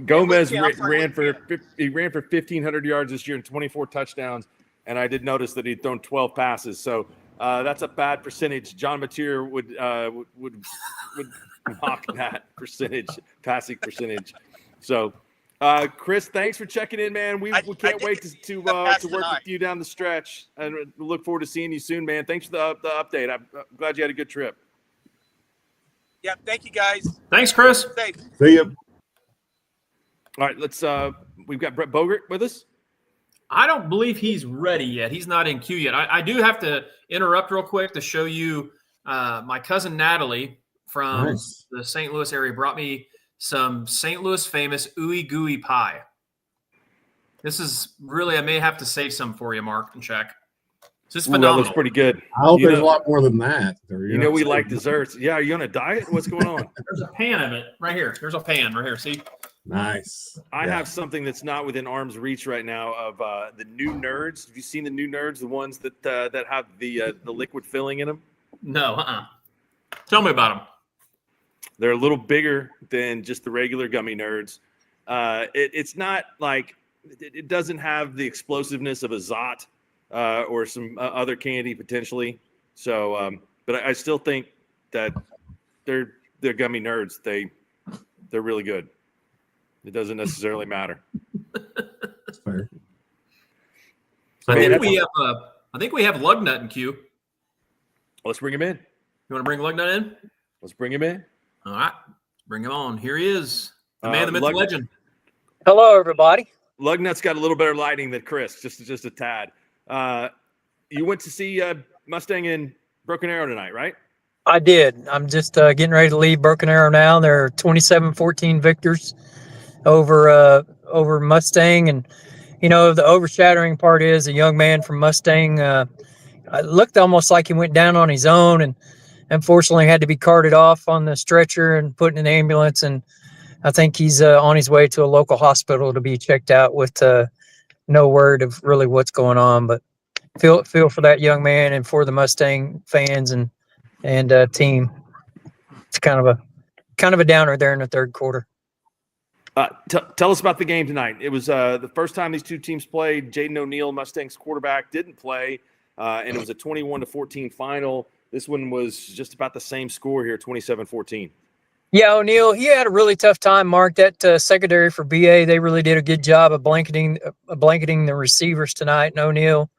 Gomez ran for 1,500 yards this year and 24 touchdowns, and I did notice that he'd thrown 12 passes. So that's a bad percentage. John Mateer would mock that passing percentage. So, Chris, thanks for checking in, man. We can't wait to work with you down the stretch, and we look forward to seeing you soon, man. Thanks for the update. I'm glad you had a good trip. Yeah, thank you, guys. Thanks, Chris. Safe. See you. All right, let's. We've got Brett Bogert with us. I don't believe he's ready yet. He's not in queue yet. I do have to interrupt real quick to show you my cousin Natalie from the St. Louis area brought me some St. Louis famous ooey gooey pie. This is really, I may have to save some for you, Mark and Shaq. This is phenomenal. That looks pretty good. I hope there's a lot more than that. You know we like desserts. Yeah, are you on a diet? What's going on? There's a pan of it right here. There's a pan right here. See? Nice. I have something that's not within arm's reach right now of the new Nerds. Have you seen the new Nerds, the ones that have the liquid filling in them? No, Tell me about them. They're a little bigger than just the regular gummy Nerds. It's not like it doesn't have the explosiveness of a Zot or some other candy potentially. So, but I still think that they're gummy Nerds. They're really good. It doesn't necessarily matter. Fair. I think we have Lugnut in queue. Let's bring him in. You want to bring Lugnut in? Let's bring him in. All right, bring him on. Here he is, the man, the myth, the legend. Hello, everybody. Lugnut's got a little better lighting than Chris, just a tad. You went to see Mustang in Broken Arrow tonight, right? I did. I'm just getting ready to leave Broken Arrow now. They're 27-14 victors over Mustang, and the overshadowing part is a young man from Mustang. It looked almost like he went down on his own, and unfortunately had to be carted off on the stretcher and put in an ambulance. And I think he's on his way to a local hospital to be checked out with no word of really what's going on. But feel for that young man and for the Mustang fans and team. It's kind of a downer there in the third quarter. Tell us about the game tonight. It was the first time these two teams played. Jaden O'Neal, Mustang's quarterback, didn't play, and it was a 21-14 final. This one was just about the same score here, 27-14. Yeah, O'Neal, he had a really tough time, Mark. That secondary for BA, they really did a good job of blanketing the receivers tonight. And O'Neal,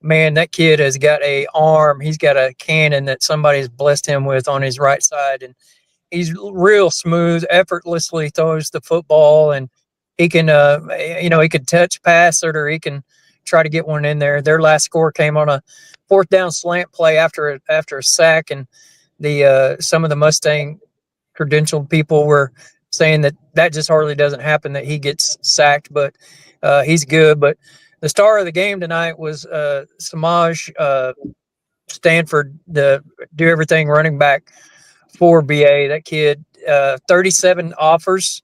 man, that kid has got a arm. He's got a cannon that somebody's blessed him with on his right side. And he's real smooth, effortlessly throws the football. And he can, he can touch pass it, or he can try to get one in there. Their last score came on a fourth down slant play after a sack. And some of the Mustang credentialed people were saying that just hardly doesn't happen, that he gets sacked, but he's good. But the star of the game tonight was Samaj Stanford, the do everything running back for BA. That kid, 37 offers,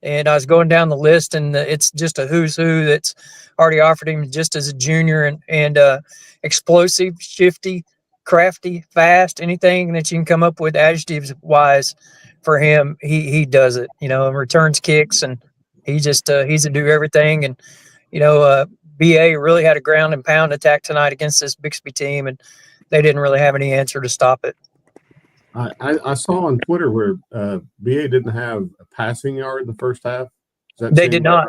and I was going down the list, and it's just a who's who that's already offered him just as a junior, and explosive, shifty, crafty, fast, anything that you can come up with adjectives wise for him, he does it, and returns kicks, and he's a do everything. And BA really had a ground and pound attack tonight against this Bixby team, and they didn't really have any answer to stop it. I saw on Twitter where BA didn't have a passing yard in the first half. They did not.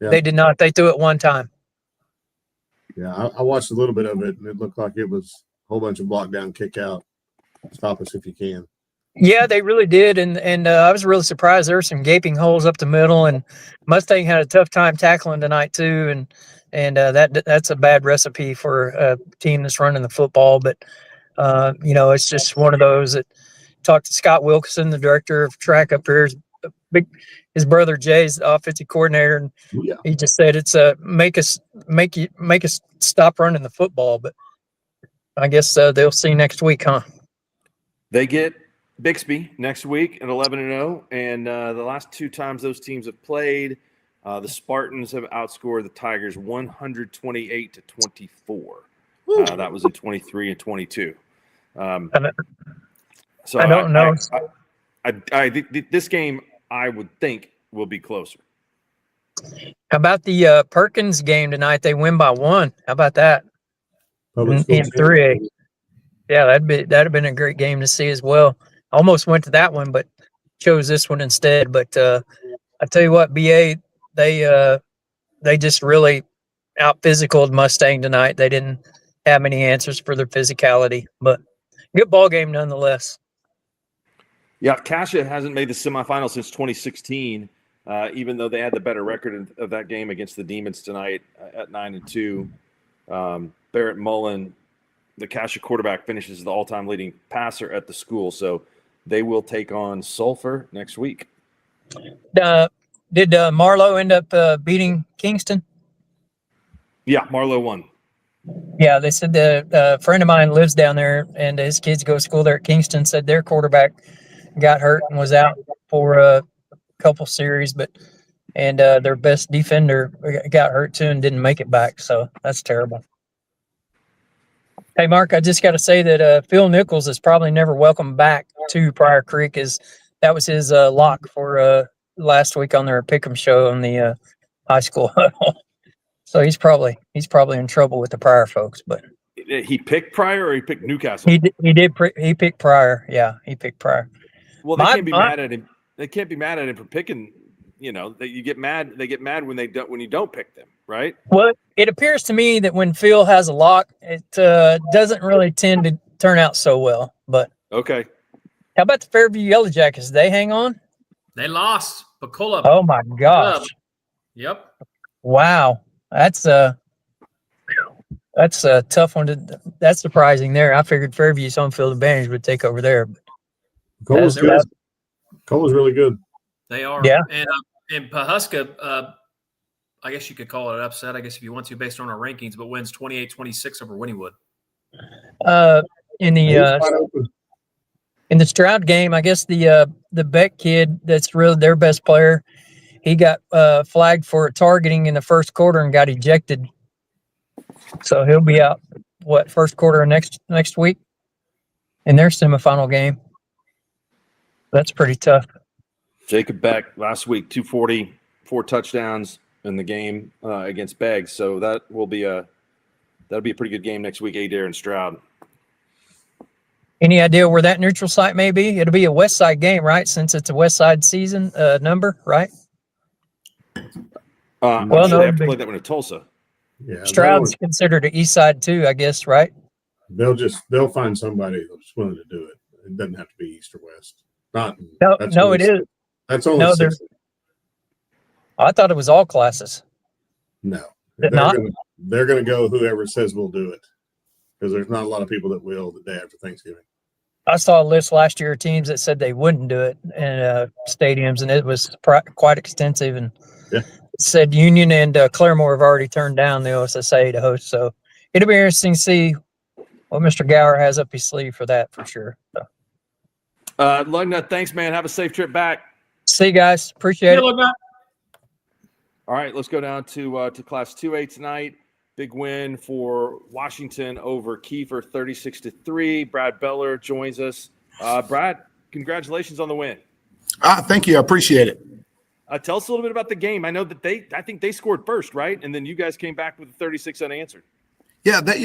Yeah. They did not. They threw it one time. Yeah, I watched a little bit of it, and it looked like it was a whole bunch of block down, kick out, stop us if you can. Yeah, they really did, and I was really surprised. There were some gaping holes up the middle, and Mustang had a tough time tackling tonight too, and that's a bad recipe for a team that's running the football. But it's just one of those that. Talked to Scott Wilkinson, the director of track up here. His brother Jay's the offensive coordinator, and he just said it's make us stop running the football. But I guess they'll see next week, huh? They get Bixby next week at 11-0, and the last 2 times those teams have played, the Spartans have outscored the Tigers 128-24. That was in 23 and 22. So I don't know. I think this game, I would think, will be closer. How about the Perkins game tonight? They win by 1. How about that? Public In schools 3A. Yeah, that'd have been a great game to see as well. Almost went to that one, but chose this one instead. But I tell you what, BA, they just really out physicaled Mustang tonight. They didn't have many answers for their physicality, but good ball game nonetheless. Yeah, Cassia hasn't made the semifinal since 2016, even though they had the better record of that game against the Demons tonight at 9-2. Barrett Mullen, the Cassia quarterback, finishes the all-time leading passer at the school, so they will take on Sulphur next week. Did Marlowe end up beating Kingston? Yeah, Marlowe won. Yeah, they said a friend of mine lives down there, and his kids go to school there at Kingston. Said their quarterback got hurt and was out for a couple series, and their best defender got hurt too and didn't make it back. So that's terrible. Hey, Mark, I just got to say that Phil Nichols is probably never welcome back to Pryor Creek, as that was his lock for last week on their Pick'em show on the high school huddle. So he's probably in trouble with the Pryor folks. But he picked Pryor or he picked Newcastle? He picked Pryor. Yeah, he picked Pryor. Well, they can't be mad at him. They can't be mad at him for picking. You know, that you get mad. They get mad when you don't pick them, right? Well, it appears to me that when Phil has a lock, it doesn't really tend to turn out so well. But okay. How about the Fairview Yellow Jackets? Did they hang on? They lost. Bacola. Oh my gosh. Yep. Wow. That's a tough one. That's surprising there. I figured Fairview's home field advantage would take over there. Cole's good. Cole's really good. They are. Yeah. And Pawhuska, I guess you could call it an upset, I guess, if you want to, based on our rankings, but wins 28-26 over Wynnewood. In the Stroud game, I guess the Beck kid, that's really their best player, he got flagged for targeting in the first quarter and got ejected. So he'll be out, first quarter of next week in their semifinal game. That's pretty tough. Jacob Beck last week, 240, 4 touchdowns in the game against Beggs. So that'll be a pretty good game next week. Adair and Stroud. Any idea where that neutral site may be? It'll be a West Side game, right? Since it's a West Side season number, right? No, they have to play that one at Tulsa. Yeah, Stroud's considered an East Side too, I guess, right? They'll find somebody that's willing to do it. It doesn't have to be East or West. It is. That's only 6. I thought it was all classes. No, They're going to go whoever says we'll do it, because there's not a lot of people that will the day after Thanksgiving. I saw a list last year of teams that said they wouldn't do it in stadiums, and it was quite extensive. And it said Union and Claremore have already turned down the OSSA to host. So it'll be interesting to see what Mr. Gower has up his sleeve for that, for sure. So. Lugnut, thanks, man. Have a safe trip back. See you guys. Appreciate it. Lugnut. All right, let's go down to Class 2A tonight. Big win for Washington over Kiefer, 36-3. Brad Beller joins us. Brad, congratulations on the win. Thank you. I appreciate it. Tell us a little bit about the game. I know that I think they scored first, right? And then you guys came back with a 36 unanswered. Yeah, they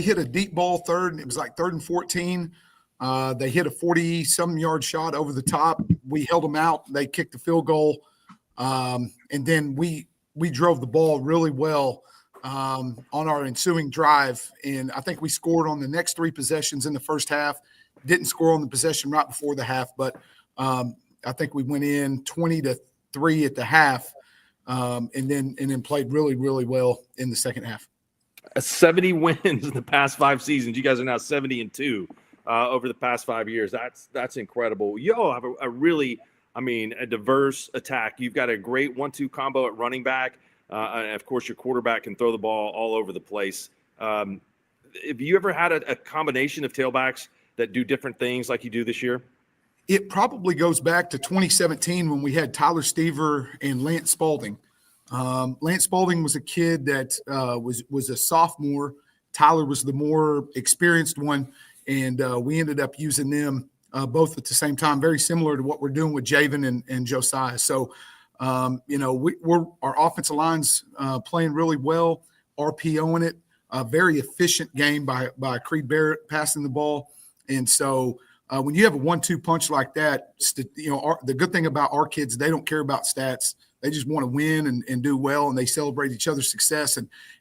hit a deep ball third, and it was like 3rd and 14. They hit a 40-some yard shot over the top. We held them out. They kicked the field goal, and then we drove the ball really well on our ensuing drive. And I think we scored on the next 3 possessions in the first half. Didn't score on the possession right before the half, but I think we went in 20-3 at the half, and then played really, really well in the second half. 70 wins in the past 5 seasons. You guys are now 70-2 over the past 5 years. That's incredible. You have a diverse attack. You've got a great 1-2 combo at running back. And of course, your quarterback can throw the ball all over the place. Have you ever had a combination of tailbacks that do different things like you do this year? It probably goes back to 2017 when we had Tyler Stever and Lance Spalding. Lance Spalding was a kid that was a sophomore. Tyler was the more experienced one, and we ended up using them both at the same time, very similar to what we're doing with Javen and Josiah. So, our offensive line's playing really well, RPOing it. A very efficient game by Creed Barrett passing the ball. And so when you have a 1-2 punch like that, the good thing about our kids, they don't care about stats. They just want to win and do well, and they celebrate each other's success.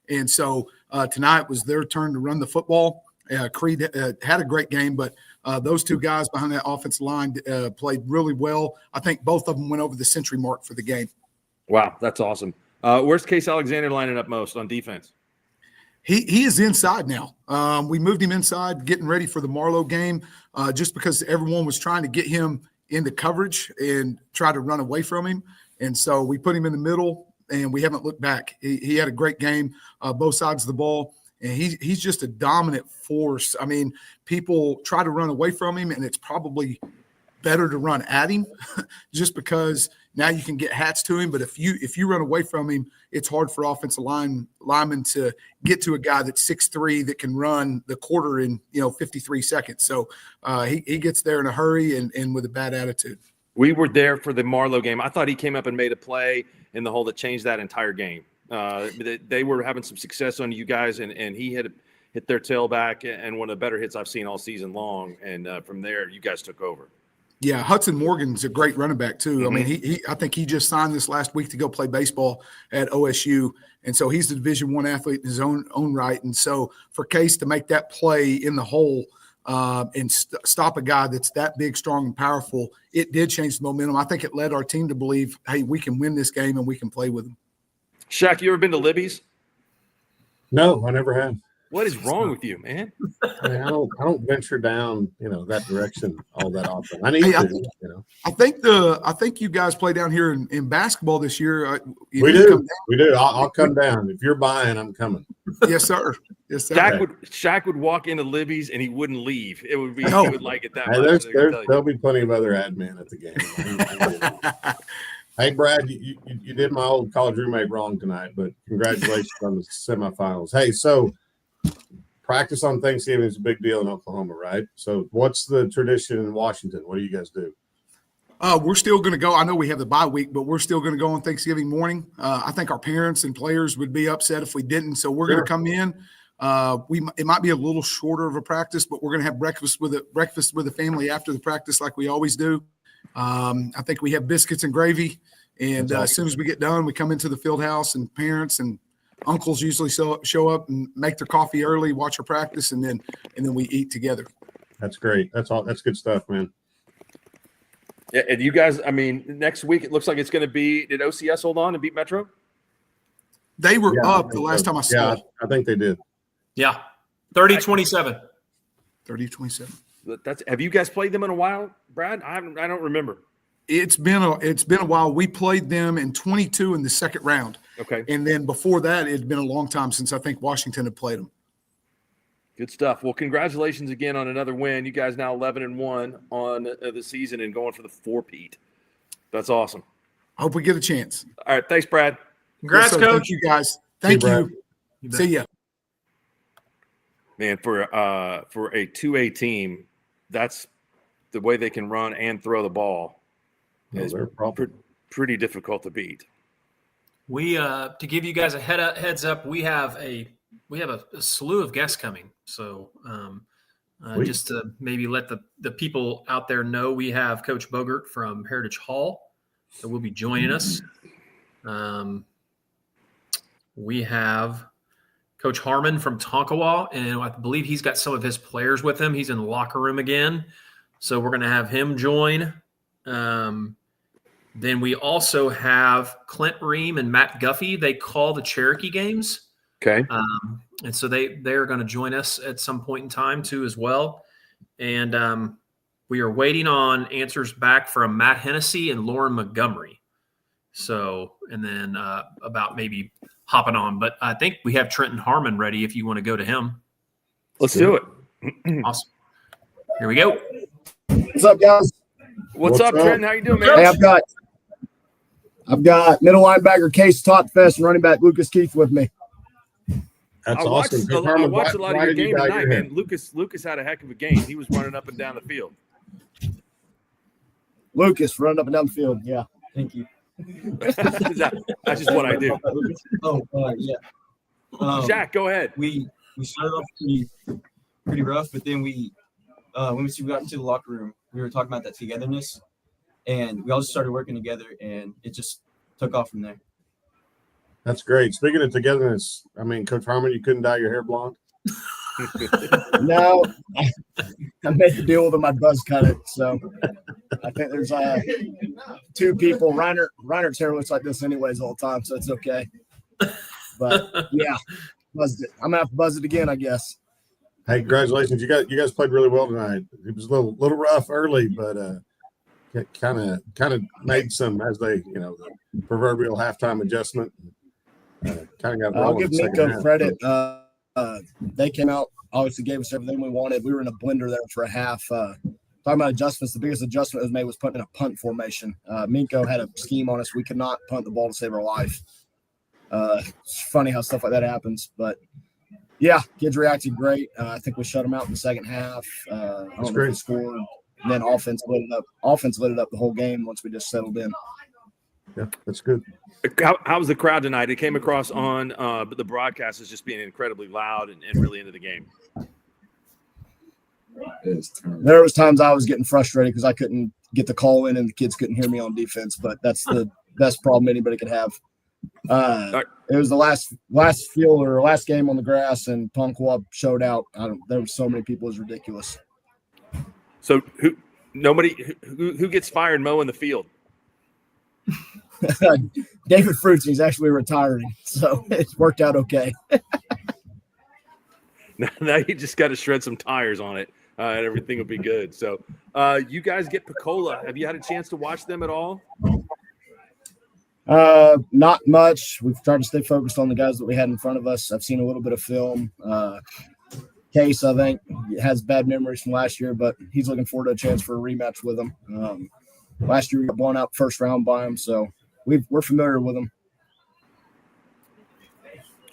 And so tonight was their turn to run the football. Creed had a great game, but those two guys behind that offensive line played really well. I think both of them went over the century mark for the game. Wow, that's awesome. Where's Case Alexander lining up most on defense? He is inside now. We moved him inside, getting ready for the Marlowe game, just because everyone was trying to get him into coverage and try to run away from him. And so we put him in the middle, and we haven't looked back. He had a great game, both sides of the ball, and he's just a dominant force. I mean, people try to run away from him, and it's probably better to run at him just because now you can get hats to him. But if you run away from him, it's hard for offensive linemen to get to a guy that's 6'3" that can run the quarter in 53 seconds. So he gets there in a hurry and with a bad attitude. We were there for the Marlowe game. I thought he came up and made a play in the hole that changed that entire game. They were having some success on you guys, and he hit their tailback, and one of the better hits I've seen all season long. And from there, you guys took over. Yeah, Hudson Morgan's a great running back too. I mean, I think he just signed this last week to go play baseball at OSU, and so he's a Division I athlete in his own right. And so for Case to make that play in the hole and stop a guy that's that big, strong, and powerful, it did change the momentum. I think it led our team to believe, hey, we can win this game and we can play with them. Shaq, you ever been to Libby's? No, I never have. What is wrong with you, man? I don't venture down, that direction all that often. I need to. I think you guys play down here in basketball this year. We do. I'll come down. If you're buying, I'm coming. Yes, sir. Yes, sir. Shaq would walk into Libby's and he wouldn't leave. It would be he would like it that much. There'll be plenty of other admin at the game. Hey, Brad, you did my old college roommate wrong tonight, but congratulations on the semifinals. Hey, so practice on Thanksgiving is a big deal in Oklahoma, right? So what's the tradition in Washington? What do you guys do? We're still going to go. I know we have the bye week, but we're still going to go on Thanksgiving morning. I think our parents and players would be upset if we didn't. So we're going to come in. It might be a little shorter of a practice, but we're going to have breakfast with the family after the practice like we always do. I think we have biscuits and gravy. And as soon as we get done, we come into the field house, and parents and uncles usually show up and make their coffee early, watch our practice, and then we eat together. That's great. That's good stuff, man. Yeah, and you guys, next week it looks like it's going to be. Did OCS hold on and beat Metro? They were up the last time I saw. Yeah, I think they did. Yeah, 30-27. 30-27. Have you guys played them in a while, Brad? I don't remember. It's been a while. We played them in 22 in the second round. Okay. And then before that, it had been a long time since I think Washington had played them. Good stuff. Well, congratulations again on another win. You guys now 11-1 on the season and going for the 4-peat. That's awesome. I hope we get a chance. All right. Thanks, Brad. Congrats, Coach. Thank you, guys. Thank you. See ya. Man, for a 2A team, that's the way they can run and throw the ball. Is pretty difficult to beat. We to give you guys a heads up, we have a slew of guests coming. So just to maybe let the people out there know, we have Coach Bogert from Heritage Hall that will be joining us. We have Coach Harmon from Tonkawa, and I believe he's got some of his players with him. He's in the locker room again, so we're going to have him join. Then we also have Clint Ream and Matt Guffey. They call the Cherokee games. Okay. And so they're going to join us at some point in time too as well. And we are waiting on answers back from Matt Hennessy and Lauren Montgomery. So, and then about maybe hopping on. But I think we have Trenton Harmon ready if you want to go to him. Let's do it. Awesome. Here we go. What's up, guys? What's up, Trent? How you doing, man? Hey, I've got middle linebacker Case Totfest and running back Lucas Keith with me. That's I watched, awesome. I watched a lot of your game tonight, here? man. Lucas had a heck of a game. He was running up and down the field. Lucas running up and down the field. Yeah. Thank you. That's just what I do. Yeah. Shaq, go ahead. We started off pretty rough, but then when we got into the locker room, we were talking about that togetherness, and we all just started working together, and it just took off from there. That's great. Speaking of togetherness, I mean, Coach Harmon, you couldn't dye your hair blonde? No, I made the deal with him. I'd buzz cut it. So I think there's two people. Reinert's hair looks like this anyways all the time, so it's okay. But yeah, buzzed it. I'm gonna have to buzz it again, I guess. Hey, congratulations! You guys played really well tonight. It was a little rough early, but kind of made some, as they, the proverbial halftime adjustment. Kind of got. I'll give Nico credit. They came out, obviously gave us everything we wanted. We were in a blender there for a half. Talking about adjustments, the biggest adjustment that was made was putting in a punt formation. Minko had a scheme on us. We could not punt the ball to save our life. It's funny how stuff like that happens, but yeah, kids reacted great. I think we shut them out in the second half. That's great. Scored. And then offense lit it up. Offense lit it up the whole game once we just settled in. Yeah, that's good. How was the crowd tonight? It came across on the broadcast as just being incredibly loud and really into the game. There was times I was getting frustrated because I couldn't get the call in and the kids couldn't hear me on defense, but that's the best problem anybody could have. It was the last game on the grass, and Tonkawa showed out. There were so many people, it was ridiculous. So who gets fired mowing the field? David Fruits, he's actually retiring, so it's worked out okay. Now you just got to shred some tires on it, and everything will be good. So you guys get Pensacola. Have you had a chance to watch them at all? Not much. We've tried to stay focused on the guys that we had in front of us. I've seen a little bit of film. Case, I think, has bad memories from last year, but he's looking forward to a chance for a rematch with him. Last year we got blown out first round by him, so we're familiar with him.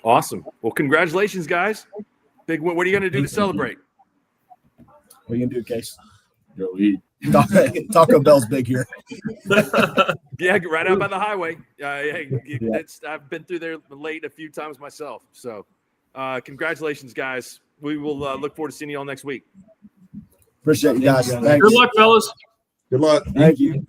Awesome. Well, congratulations, guys. Big win. What are you going to do to celebrate? What are you going to do, Case? Go eat. Taco Bell's big here. Yeah, right out by the highway. I've been through there late a few times myself. So congratulations, guys. We will look forward to seeing you all next week. Appreciate you guys. Thanks. Good luck, fellas. Good luck. Thank you.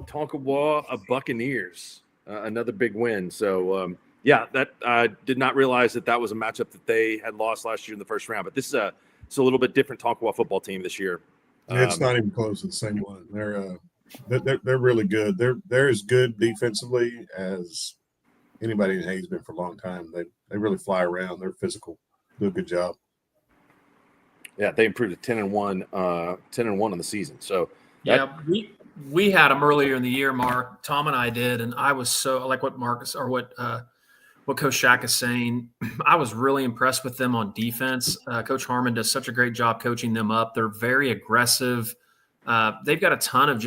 Tonkawa Buccaneers, another big win. So, that I did not realize that was a matchup that they had lost last year in the first round. But this is it's a little bit different Tonkawa football team this year. It's not even close to the same one. They're really good. They're as good defensively as anybody in Hayes been for a long time. They really fly around. They're physical. Do a good job. Yeah, they improved to 10-1 on the season. So we had them earlier in the year, Mark. Tom and I did, and I was so like what Marcus or what Coach Shaq is saying. I was really impressed with them on defense. Coach Harmon does such a great job coaching them up. They're very aggressive. They've got a ton of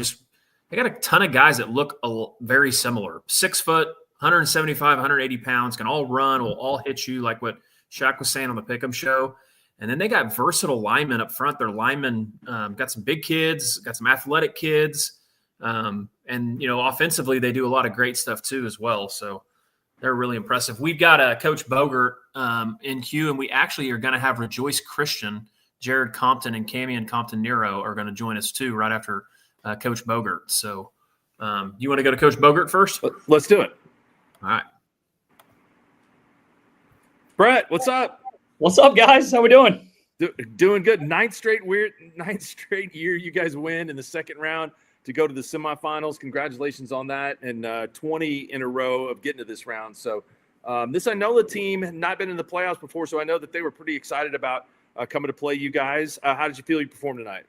guys that look very similar. 6 foot, 175, 180 pounds, can all run, will all hit you, like what Shaq was saying on the Pick'em show. And then they got versatile linemen up front. Their linemen got some big kids, got some athletic kids. And, offensively, they do a lot of great stuff too as well. So they're really impressive. We've got Coach Bogert in queue, and we actually are going to have Rejoice Christian, Jared Compton, and Camion Compton-Nero are going to join us too right after Coach Bogert. So you want to go to Coach Bogert first? Let's do it. All right. Brett, what's up? What's up, guys? How we doing? Doing good. Ninth straight year you guys win in the second round to go to the semifinals. Congratulations on that. And 20 in a row of getting to this round. So this Inola team had not been in the playoffs before, so I know that they were pretty excited about coming to play you guys. How did you feel you performed tonight?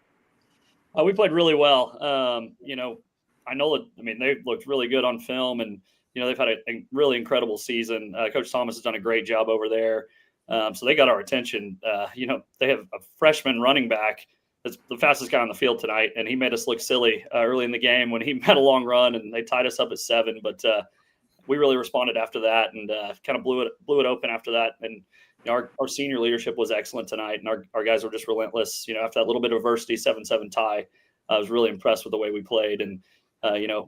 We played really well. Inola, they looked really good on film, and they've had a really incredible season. Coach Thomas has done a great job over there. So they got our attention. They have a freshman running back is the fastest guy on the field tonight, and he made us look silly early in the game when he had a long run and they tied us up at 7. But we really responded after that and kind of blew it open after that. And our senior leadership was excellent tonight, and our guys were just relentless. After that little bit of adversity, 7-7 tie, I was really impressed with the way we played, and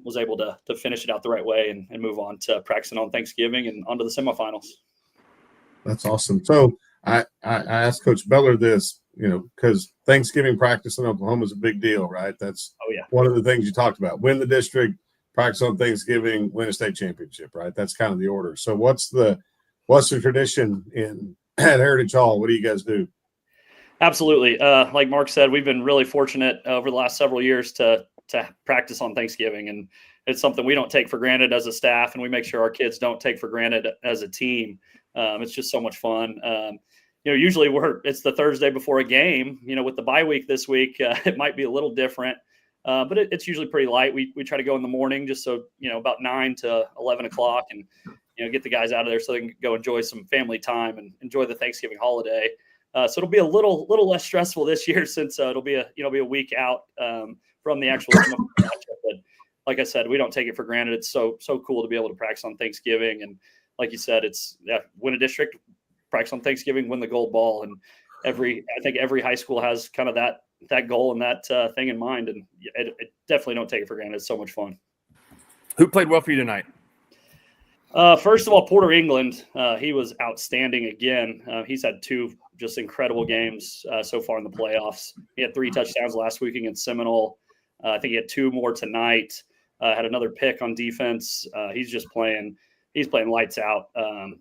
was able to finish it out the right way and move on to practicing on Thanksgiving and onto the semifinals. That's awesome. So I asked Coach Beller this, because Thanksgiving practice in Oklahoma is a big deal, right? That's one of the things you talked about. Win the district, practice on Thanksgiving, win a state championship, right? That's kind of the order. So what's the tradition at Heritage Hall? What do you guys do? Absolutely. Like Mark said, we've been really fortunate over the last several years to practice on Thanksgiving, and it's something we don't take for granted as a staff, and we make sure our kids don't take for granted as a team. It's just so much fun. Usually it's the Thursday before a game. With the bye week this week, it might be a little different, but it's usually pretty light. We try to go in the morning, just so about 9 to 11 o'clock, and get the guys out of there so they can go enjoy some family time and enjoy the Thanksgiving holiday. So it'll be a little less stressful this year, since it'll be a week out from the actual matchup. But like I said, we don't take it for granted. It's so cool to be able to practice on Thanksgiving, and like you said, it's win a district, practice on Thanksgiving, win the gold ball, and I think every high school has kind of that goal and that thing in mind, and it definitely don't take it for granted. It's so much fun. Who played well for you tonight? First of all, Porter England, he was outstanding again. He's had 2 just incredible games so far in the playoffs. He had 3 touchdowns last week against Seminole. I think he had 2 more tonight. Had another pick on defense. He's playing lights out.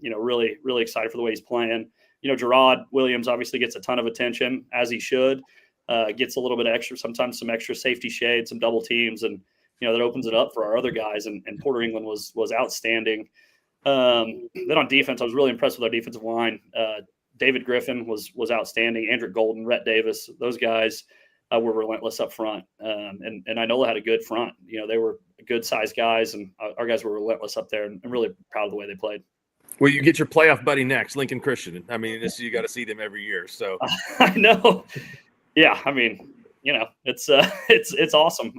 Really, really excited for the way he's playing. Gerard Williams obviously gets a ton of attention, as he should. Gets a little bit extra, sometimes some extra safety shade, some double teams, and that opens it up for our other guys. And Porter England was outstanding. Then on defense, I was really impressed with our defensive line. David Griffin was outstanding. Andrew Golden, Rhett Davis, those guys were relentless up front. And Inola had a good front. They were good sized guys, and our guys were relentless up there, and I'm really proud of the way they played. Well, you get your playoff buddy next, Lincoln Christian. I mean, you got to see them every year. So I know. Yeah. I mean, it's awesome.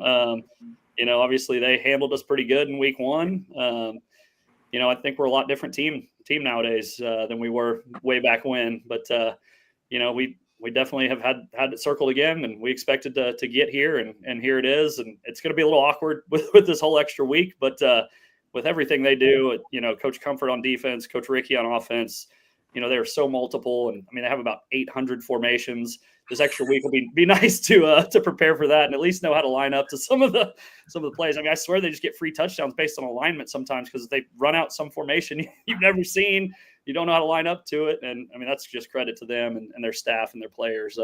Obviously they handled us pretty good in week 1. I think we're a lot different team nowadays than we were way back when, but we definitely have had it circled again, and we expected to get here, and here it is. And it's going to be a little awkward with this whole extra week, but with everything they do, Coach Comfort on defense, Coach Ricky on offense, they're so multiple, and they have about 800 formations. This extra week will be nice to prepare for that, and at least know how to line up to some of the plays. I swear they just get free touchdowns based on alignment sometimes, because they run out some formation you've never seen. You don't know how to line up to it, and that's just credit to them and their staff and their players.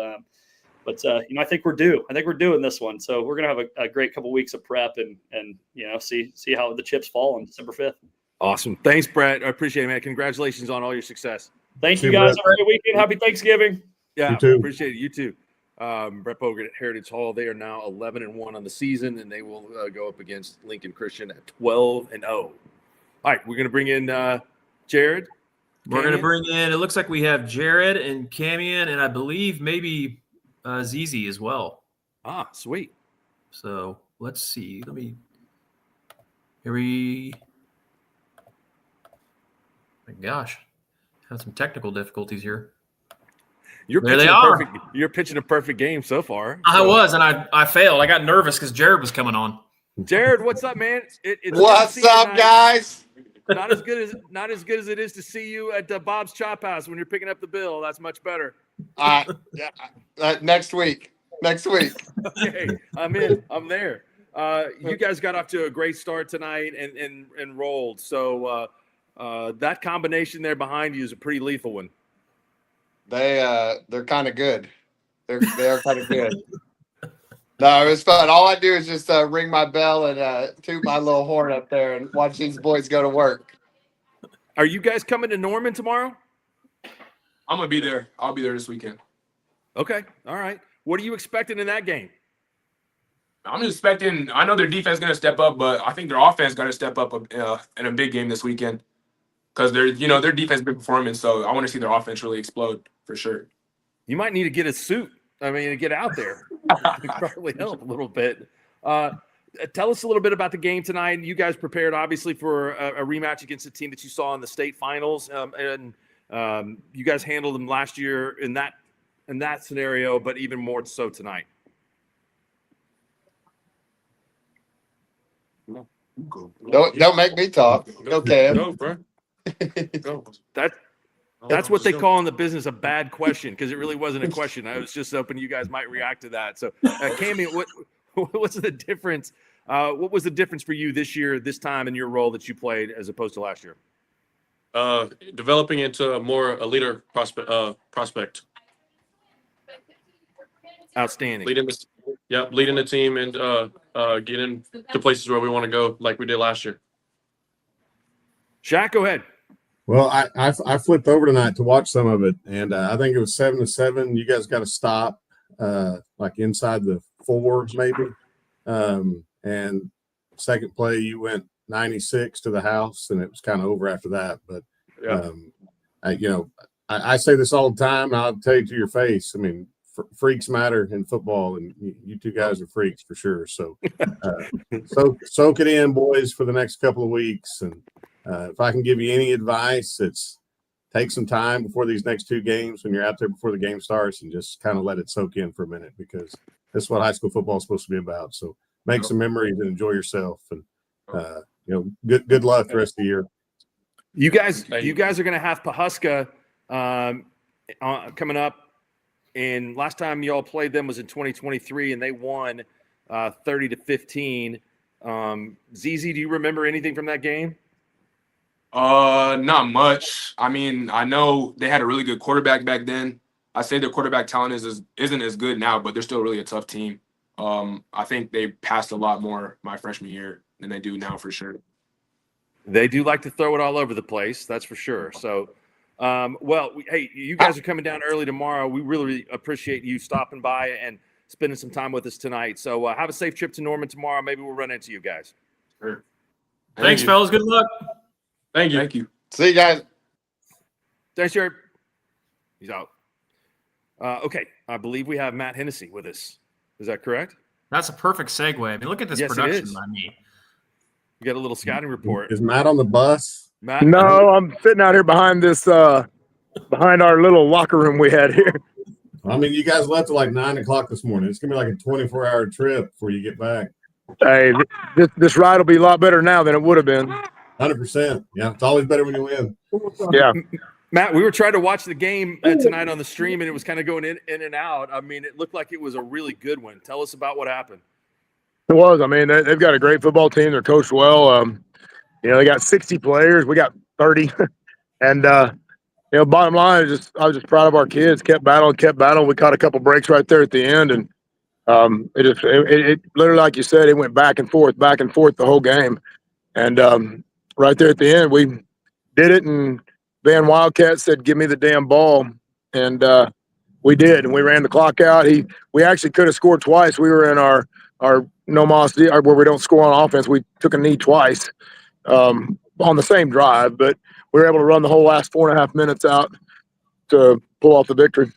But I think we're due. I think we're doing this one, so we're gonna have a great couple weeks of prep and see how the chips fall on December 5th. Awesome. Thanks, Brett. I appreciate it, man. Congratulations on all your success. Thank you, guys. Have a great weekend. Happy Thanksgiving. Yeah, appreciate it. You too. Brett Bogan at Heritage Hall. They are now 11-1 on the season, and they will go up against Lincoln Christian at 12-0. All right, we're going to bring in Jared. We're going to bring in, it looks like we have Jared and Camion, and I believe maybe Zizi as well. Ah, sweet. So let's see. My gosh, had some technical difficulties here. You're pitching a perfect game so far. I was, and I failed. I got nervous because Jared was coming on. Jared, what's up, man? What's up, guys? Not as good as it is to see you at Bob's Chop House when you're picking up the bill. That's much better. Next week. Okay, I'm in. I'm there. You guys got off to a great start tonight and rolled. So that combination there behind you is a pretty lethal one. They're kind of good. They are kind of good. No, it was fun. All I do is just ring my bell and toot my little horn up there and watch these boys go to work. Are you guys coming to Norman tomorrow? I'm gonna be there. I'll be there this weekend. Okay. All right. What are you expecting in that game? I'm expecting. I know their defense is gonna step up, but I think their offense is gonna step up in a big game this weekend because their defense has been performing. So I want to see their offense really explode for sure. You might need to get a suit I mean, to get out there would probably help a little bit. Tell us a little bit about the game tonight. You guys prepared, obviously, for a rematch against a team that you saw in the state finals, and you guys handled them last year in that scenario, but even more so tonight. Don't make me talk. Okay. Go, bro. Go. That's what they call in the business a bad question, because it really wasn't a question. I was just hoping you guys might react to that. So, Cammy, what's the difference? What was the difference for you this year, this time in your role that you played as opposed to last year? Developing into more a leader prospect. Outstanding. Leading the team and getting to places where we want to go, like we did last year. Shaq, go ahead. Well, I flipped over tonight to watch some of it, and I think it was 7-7. You guys got to stop, like inside the 4 maybe. And second play, you went 96 to the house, and it was kind of over after that. But I say this all the time, and I'll tell you to your face. I mean, freaks matter in football, and you two guys are freaks for sure. So soak it in, boys, for the next couple of weeks. And if I can give you any advice, it's take some time before these next 2 games when you're out there before the game starts, and just kind of let it soak in for a minute, because that's what high school football is supposed to be about. So make some memories and enjoy yourself, and good luck the rest of the year. You guys are going to have Pawhuska coming up, and last time y'all played them was in 2023, and they won 30-15. ZZ, do you remember anything from that game? Not much. I mean, I know they had a really good quarterback back then. I say their quarterback talent isn't as good now, but they're still really a tough team. I think they passed a lot more my freshman year than they do now, for sure. They do like to throw it all over the place, that's for sure. So, hey, you guys are coming down early tomorrow. We really appreciate you stopping by and spending some time with us tonight. So have a safe trip to Norman tomorrow. Maybe we'll run into you guys. Sure. Thanks, fellas. Good luck. Thank you. See you guys. Thanks, Jared. He's out. Okay, I believe we have Matt Hennessy with us. Is that correct? That's a perfect segue. I mean, look at this production by me. We got a little scouting report. Is Matt on the bus? Matt? No, I'm sitting out here behind this, behind our little locker room we had here. I mean, you guys left at like 9 o'clock this morning. It's gonna be like a 24-hour trip before you get back. Hey, this ride will be a lot better now than it would have been. 100%. Yeah, it's always better when you win. Yeah. Matt, we were trying to watch the game tonight on the stream, and it was kind of going in and out. I mean, it looked like it was a really good one. Tell us about what happened. It was. I mean, they've got a great football team. They're coached well. They got 60 players. We got 30. And, bottom line, I was just proud of our kids. Kept battling. We caught a couple breaks right there at the end. And it literally, like you said, it went back and forth the whole game. And right there at the end, we did it. And Van Wildcat said, "Give me the damn ball." And we did. And we ran the clock out. We actually could have scored twice. We were in our no moss where we don't score on offense. We took a knee twice on the same drive, but we were able to run the whole last 4.5 minutes out to pull off the victory.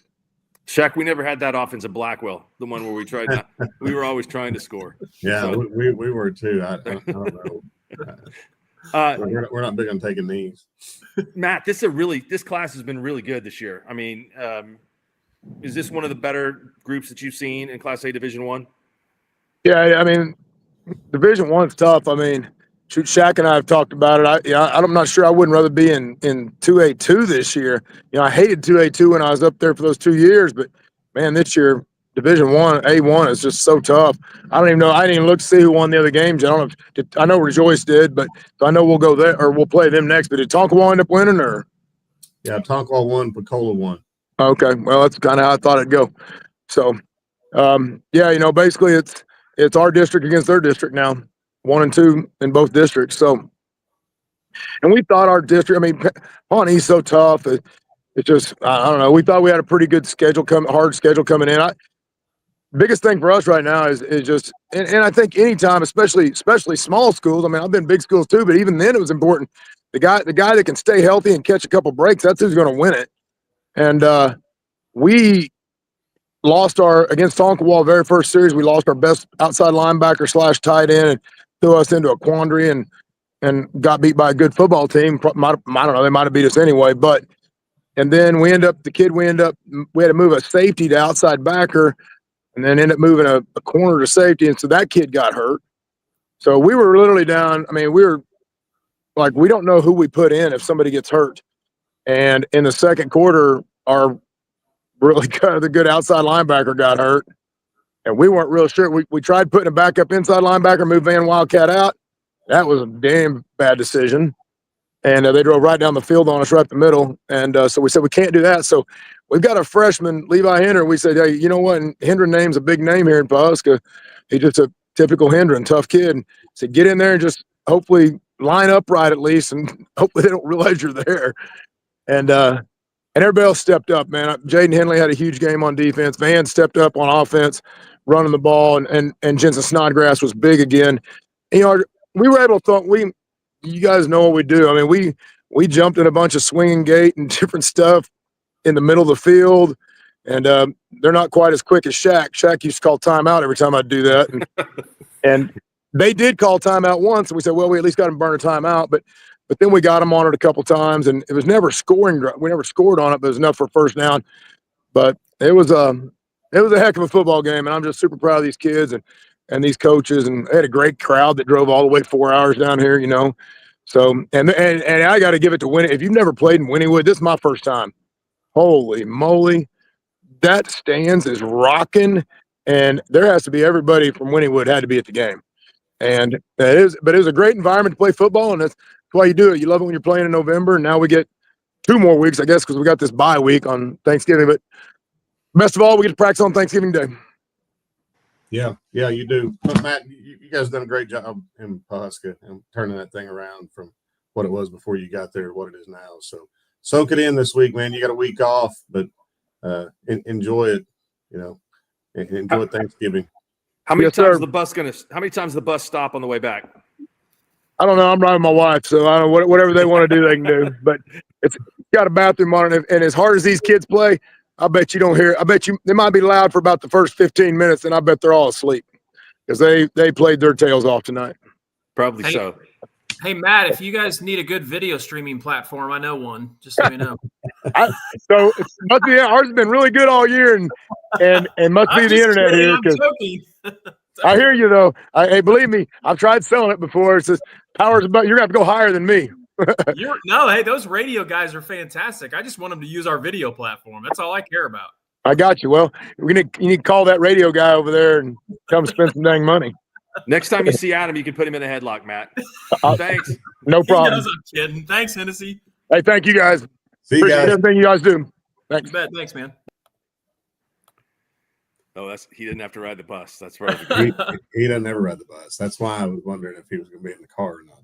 Shaq, we never had that offense at Blackwell, the one where we were always trying to score. Yeah, so, we were too. I don't know. We're not big on taking knees. Matt, this class has been really good this year. I mean, is this one of the better groups that you've seen in Class A Division I? Yeah, I mean, Division I's tough. I mean, Shaq and I have talked about it. I'm not sure I wouldn't rather be in 2A2 this year. I hated 2A2 when I was up there for those 2 years, but man, this year Division A1 is just so tough. I don't even know. I didn't even look to see who won the other games. I know Rejoice did, but I know we'll go there or we'll play them next. But did Tonkawa end up winning or? Yeah, Tonkawa won, Pecola won. Okay, well that's kind of how I thought it'd go. So, basically it's our district against their district now, 1 and 2 in both districts. So, and we thought our district. I mean, Pawnee's so tough. It's just I don't know. We thought we had a pretty good hard schedule coming in. Biggest thing for us right now is just, and I think anytime, especially small schools. I mean, I've been big schools too, but even then it was important. The guy that can stay healthy and catch a couple breaks, that's who's going to win it. And we lost against Tonkawa, very first series, we lost our best outside linebacker / tight end and threw us into a quandary and got beat by a good football team. I don't know, they might have beat us anyway, and then we had to move a safety to outside backer and then end up moving a corner to safety. And so that kid got hurt. So we were literally down. I mean, we were like, we don't know who we put in if somebody gets hurt. And in the second quarter, our really good outside linebacker got hurt. And we weren't real sure. We tried putting a backup inside linebacker, move Van Wildcat out. That was a damn bad decision. And they drove right down the field on us right the middle. And so we said, we can't do that. So we've got a freshman, Levi Hendren. We said, hey, you know what? And Hendren name's a big name here in Pawhuska. He's just a typical Hendren, tough kid. And said, get in there and just hopefully line up right at least. And hopefully they don't realize you're there. And everybody else stepped up, man. Jaden Henley had a huge game on defense. Van stepped up on offense, running the ball. And Jensen Snodgrass was big again. You know, we were able to you guys know what we do. I mean, we jumped in a bunch of swinging gate and different stuff in the middle of the field, and they're not quite as quick as Shaq. Shaq used to call timeout every time I'd do that, and they did call timeout once, and we said, well, we at least got them burn a timeout, but then we got them on it a couple times, and it was never scoring. We never scored on it, but it was enough for a first down. But it was a heck of a football game, and I'm just super proud of these kids and these coaches, and they had a great crowd that drove all the way 4 hours down here, you know. So, and I got to give it to Winnie. If you've never played in Wynnewood, this is my first time. Holy moly, that stands is rocking, and there has to be everybody from Wynnewood had to be at the game, and but it was a great environment to play football, and that's why you do it. You love it when you're playing in November, and now we get 2 more weeks, I guess, because we got this bye week on Thanksgiving. But best of all, we get to practice on Thanksgiving Day. Yeah, you do. But Matt, you guys done a great job in Pawhuska and turning that thing around from what it was before you got there to what it is now. So soak it in this week, man. You got a week off, but enjoy it. You know, enjoy Thanksgiving. How many Yes, times sir. How many times the bus stop on the way back? I don't know. I'm riding my wife, so I don't know whatever they want to do, they can do. But it's got a bathroom on it, and as hard as these kids play, I bet you don't hear. I bet you they might be loud for about the first 15 minutes, and I bet they're all asleep because they played their tails off tonight. Probably Hey. so. Hey, Matt, if you guys need a good video streaming platform, I know one. Just let me know. So it must be ours has been really good all year, and must be I'm the just internet kidding, here I'm because joking. I hear you though. Hey, believe me, I've tried selling it before. It's just powers about you're gonna have to go higher than me. Hey, those radio guys are fantastic. I just want them to use our video platform. That's all I care about. I got you. Well, you need to call that radio guy over there and tell him to spend some dang money. Next time you see Adam, you can put him in a headlock, Matt. Thanks. No problem. He knows I'm kidding. Thanks, Hennessy. Hey, thank you guys. See you Appreciate guys. everything you guys do. Thanks. You bet. Thanks, man. Oh, he didn't have to ride the bus. That's right. He doesn't ever ride the bus. That's why I was wondering if he was going to be in the car or not.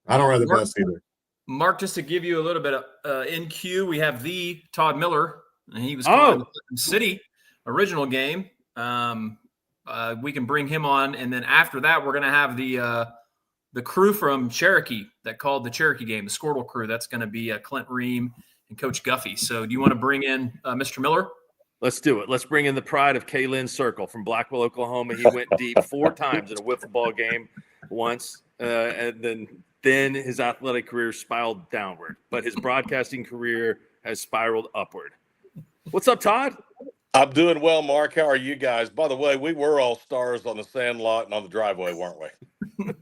I don't ride the bus either. Mark, just to give you a little bit of in queue, we have the Todd Miller, and he was calling the City original game. We can bring him on, and then after that, we're going to have the crew from Cherokee that called the Cherokee game, the SKORDLE crew. That's going to be Clint Ream and Coach Guffey. So do you want to bring in Mr. Miller? Let's do it. Let's bring in the pride of Kaylin Circle from Blackwell, Oklahoma. He went deep 4 times in a wiffle ball game once, and then his athletic career spiraled downward, but his broadcasting career has spiraled upward. What's up, Todd? I'm doing well, Mark. How are you guys? By the way, we were all stars on the sand lot and on the driveway, weren't we?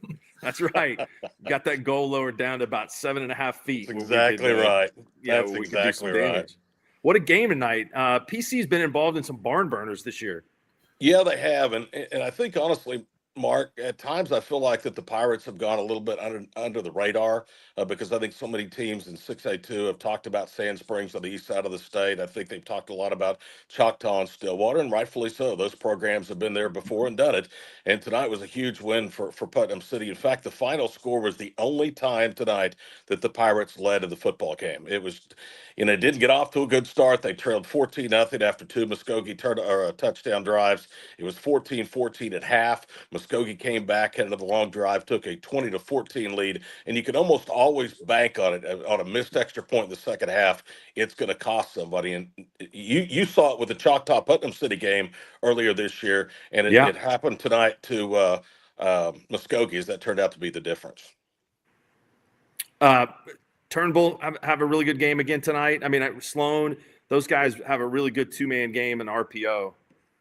That's right. Got that goal lowered down to about 7.5 feet. That's exactly right. That's exactly right. What a game tonight. PC's been involved in some barn burners this year. Yeah, they have. And I think, honestly, Mark, at times I feel like that the Pirates have gone a little bit under the radar because I think so many teams in 6A2 have talked about Sand Springs on the east side of the state. I think they've talked a lot about Choctaw and Stillwater, and rightfully so. Those programs have been there before and done it. And tonight was a huge win for Putnam City. In fact, the final score was the only time tonight that the Pirates led in the football game. It was, it didn't get off to a good start. They trailed 14-0 after 2 Muskogee touchdown drives. It was 14-14 at half. Muskogee came back, headed to the long drive, took a 20-14 lead, and you can almost always bank on it. On a missed extra point in the second half, it's going to cost somebody. And you saw it with the Choctaw Putnam City game earlier this year, and it happened tonight to Muskogee, as that turned out to be the difference. Turnbull have a really good game again tonight. I mean, Sloan, those guys have a really good two-man game in RPO.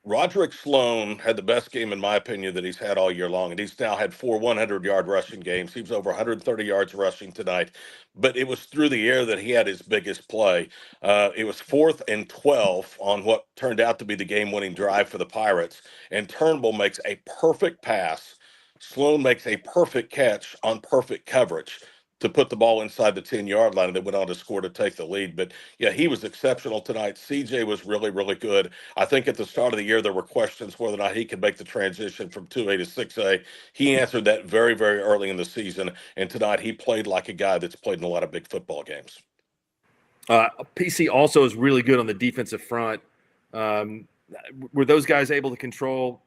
Roderick Sloan had the best game, in my opinion, that he's had all year long, and he's now had 4 100-yard rushing games. He was over 130 yards rushing tonight, but it was through the air that he had his biggest play. It was 4th and 12 on what turned out to be the game-winning drive for the Pirates, and Turnbull makes a perfect pass. Sloan makes a perfect catch on perfect coverage to put the ball inside the 10-yard line, and they went on to score to take the lead. But, yeah, he was exceptional tonight. CJ was really, really good. I think at the start of the year there were questions whether or not he could make the transition from 2A to 6A. He answered that very, very early in the season, and tonight he played like a guy that's played in a lot of big football games. PC also is really good on the defensive front. Were those guys able to control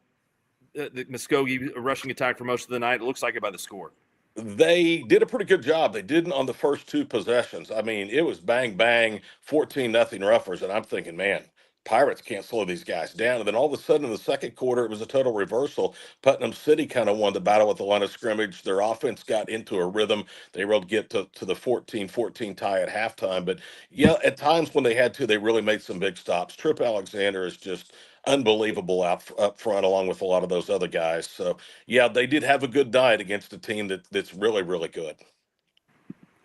the Muskogee rushing attack for most of the night? It looks like it by the score. They did a pretty good job. They didn't on the first 2 possessions. I mean, it was bang, bang, 14-0 Ruffers. And I'm thinking, man, Pirates can't slow these guys down. And then all of a sudden in the second quarter, it was a total reversal. Putnam City kind of won the battle with the line of scrimmage. Their offense got into a rhythm. They were able to get to the 14-14 tie at halftime. But, yeah, at times when they had to, they really made some big stops. Trip Alexander is just unbelievable up front, along with a lot of those other guys. So, yeah, they did have a good night against a team that's really, really good.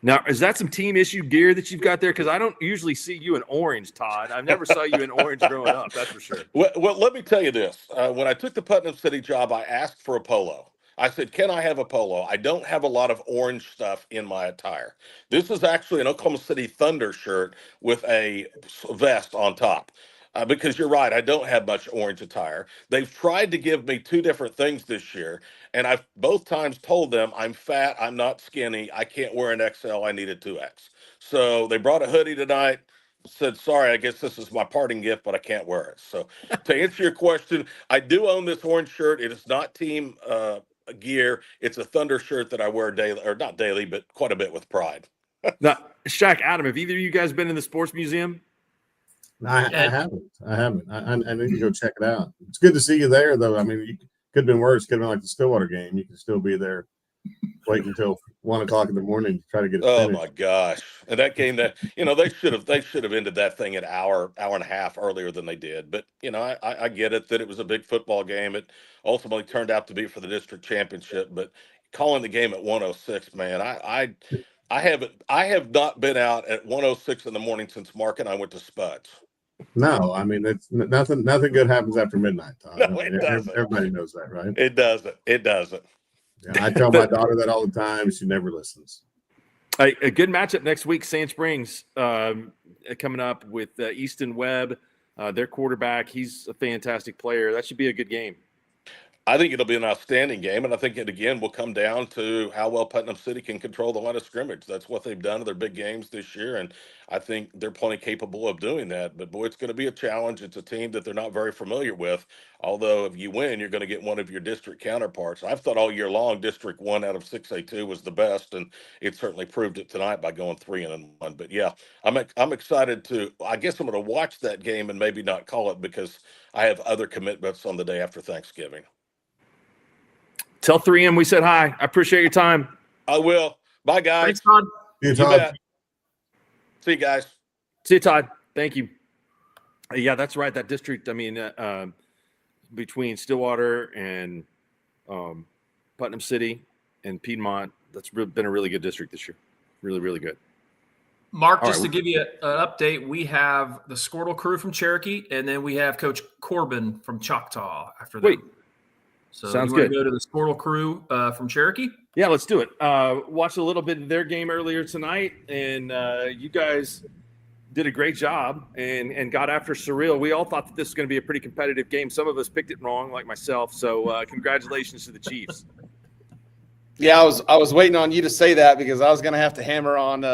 Now, is that some team issue gear that you've got there? Because I don't usually see you in orange, Todd. I never saw you in orange growing up, that's for sure. Well, let me tell you this. When I took the Putnam City job, I asked for a polo. I said, can I have a polo? I don't have a lot of orange stuff in my attire. This is actually an Oklahoma City Thunder shirt with a vest on top. Because you're right, I don't have much orange attire. They've tried to give me 2 different things this year, and I've both times told them I'm fat, I'm not skinny, I can't wear an XL, I need a 2X. So they brought a hoodie tonight, said, sorry, I guess this is my parting gift, but I can't wear it. So to answer your question, I do own this orange shirt. It is not team gear. It's a Thunder shirt that I wear daily, or not daily, but quite a bit with pride. Now, Shaq, Adam, have either of you guys been in the sports museum? I haven't. I need to go check it out. It's good to see you there, though. I mean, you could have been worse. Could have been like the Stillwater game. You can still be there, wait until 1 o'clock in the morning to try to get it finished. My gosh! And that game, that they should have ended that thing an hour and a half earlier than they did. But I get it that it was a big football game. It ultimately turned out to be for the district championship. But calling the game at 1:06, man, I have not been out at 1:06 in the morning since Mark and I went to Spuds. No, I mean, it's nothing good happens after midnight, Todd. No, it doesn't. Everybody knows that, right? It doesn't. Yeah, I tell my daughter that all the time. She never listens. A good matchup next week, Sand Springs coming up with Easton Webb, their quarterback. He's a fantastic player. That should be a good game. I think it'll be an outstanding game, and I think it, again, will come down to how well Putnam City can control the line of scrimmage. That's what they've done in their big games this year, and I think they're plenty capable of doing that. But, boy, it's going to be a challenge. It's a team that they're not very familiar with, although if you win, you're going to get one of your district counterparts. I've thought all year long District 1 out of 6A2 was the best, and it certainly proved it tonight by going 3-1. But, yeah, I'm excited to – I guess I'm going to watch that game and maybe not call it because I have other commitments on the day after Thanksgiving. Tell 3M we said hi. I appreciate your time. I will. Bye, guys. Thanks, Todd. You bet. See you guys. See you, Todd. Thank you. Yeah, that's right. That district, I mean, between Stillwater and Putnam City and Piedmont, that's been a really good district this year. Really, really good. Mark, just to give you an update, we have the SKORDLE crew from Cherokee, and then we have Coach Corbin from Choctaw after that. Wait. So sounds you want good. to go to the SKORDLE crew from Cherokee? Yeah, let's do it. Watched a little bit of their game earlier tonight, and you guys did a great job and got after Surreal. We all thought that this was going to be a pretty competitive game. Some of us picked it wrong, like myself. So congratulations to the Chiefs. Yeah, I was waiting on you to say that because I was going to have to hammer on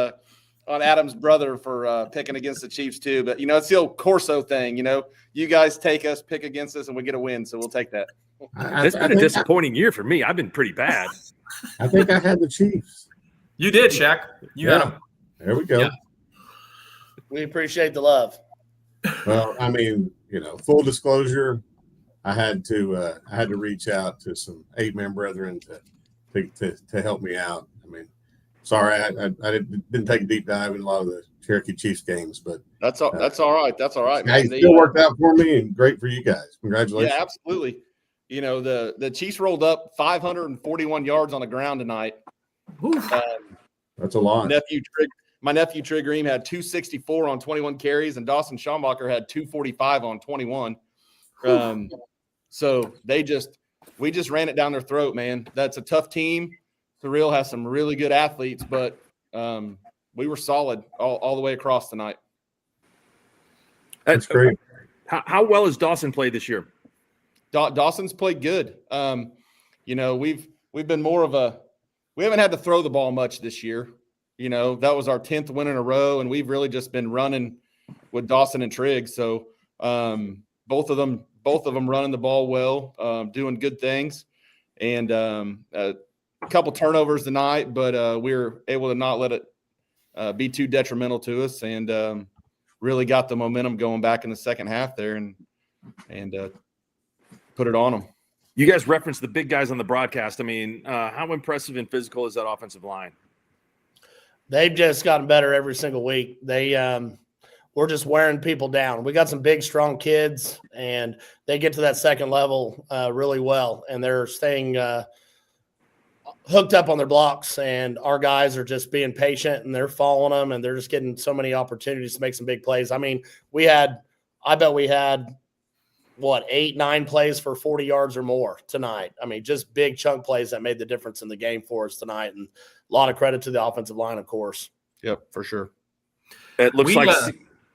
Adam's brother for picking against the Chiefs too. But it's the old Corso thing. You guys take us, pick against us, and we get a win. So we'll take that. It's been a disappointing year for me. I've been pretty bad. I think I had the Chiefs. You did, Shaq. You had them. There we go. Yeah. We appreciate the love. Well, I mean, full disclosure, I had to reach out to some 8-man brethren to help me out. I mean, sorry, I didn't take a deep dive in a lot of the Cherokee Chiefs games, but That's all right. That's all right, it man. still worked out for me, and great for you guys. Congratulations. Yeah, absolutely. The Chiefs rolled up 541 yards on the ground tonight. That's a lot. My nephew Trigg Ream had 264 on 21 carries, and Dawson Schaumacher had 245 on 21. So we just ran it down their throat, man. That's a tough team. Surreal has some really good athletes, but we were solid all the way across tonight. That's great. How well has Dawson played this year? Dawson's played good. We've been more of we haven't had to throw the ball much this year. That was our 10th win in a row, and we've really just been running with Dawson and Trigg. So both of them running the ball well, doing good things, and a couple turnovers tonight, but we were able to not let it be too detrimental to us, and really got the momentum going back in the second half there, and put it on them. You guys referenced the big guys on the broadcast. I mean, how impressive and physical is that offensive line? They've just gotten better every single week. We're just wearing people down. We got some big, strong kids, and they get to that second level really well, and they're staying hooked up on their blocks, and our guys are just being patient, and they're following them, and they're just getting so many opportunities to make some big plays. I mean, I bet we had 8-9 plays for 40 yards or more tonight. I mean, just big chunk plays that made the difference in the game for us tonight, and a lot of credit to the offensive line, of course. Yep, for sure. It looks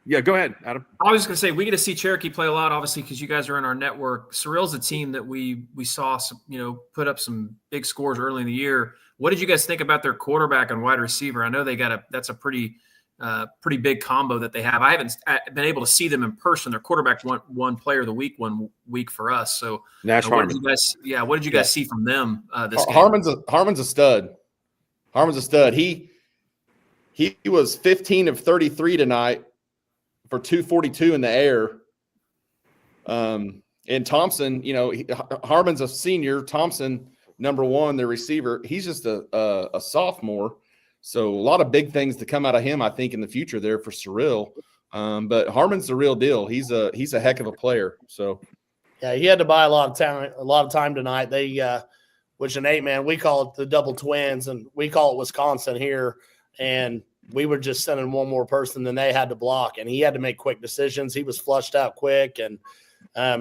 yeah, go ahead, Adam. I was just going to say, we get to see Cherokee play a lot, obviously, because you guys are in our network. Surreal's a team that we saw put up some big scores early in the year. What did you guys think about their quarterback and wide receiver? I know that's a pretty big combo that they have. I haven't been able to see them in person. Their quarterback won Player of the Week one week for us. So, what did you guys see from them this game? Harmon's a stud. Harmon's a stud. He was 15 of 33 tonight for 242 in the air. And Thompson, Harmon's a senior. Thompson, number one, the receiver. He's just a sophomore. So a lot of big things to come out of him, I think, in the future there for Surreal. But Harmon's the real deal. He's a heck of a player. So, yeah, he had to buy a lot of time tonight. They, which an 8-man, we call it the double twins, and we call it Wisconsin here. And we were just sending one more person than they had to block, and he had to make quick decisions. He was flushed out quick, and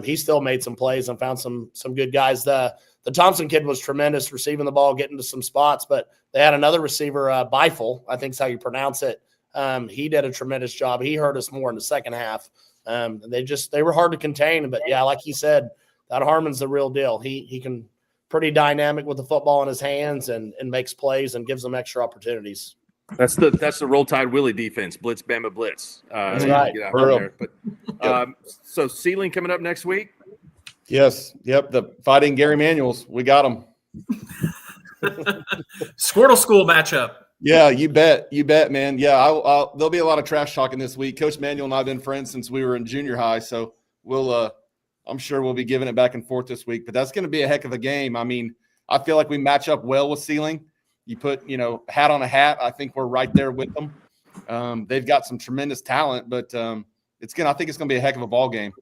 he still made some plays and found some good guys. The Thompson kid was tremendous receiving the ball, getting to some spots, but they had another receiver, Beifel, I think is how you pronounce it. He did a tremendous job. He hurt us more in the second half. They were hard to contain, but yeah, like he said, that Harmon's the real deal. He can pretty dynamic with the football in his hands and makes plays and gives them extra opportunities. That's the Roll Tide Willie defense, blitz, Bama blitz. That's right. So Sealing coming up next week. Yes. Yep. The Fighting Gary Manuals. We got them. Squirtle School matchup. Yeah, you bet, man. Yeah, there'll be a lot of trash talking this week. Coach Manuel and I have been friends since we were in junior high, so I'm sure we'll be giving it back and forth this week. But that's going to be a heck of a game. I mean, I feel like we match up well with Sealing. You put, hat on a hat. I think we're right there with them. They've got some tremendous talent, but I think it's going to be a heck of a ball game.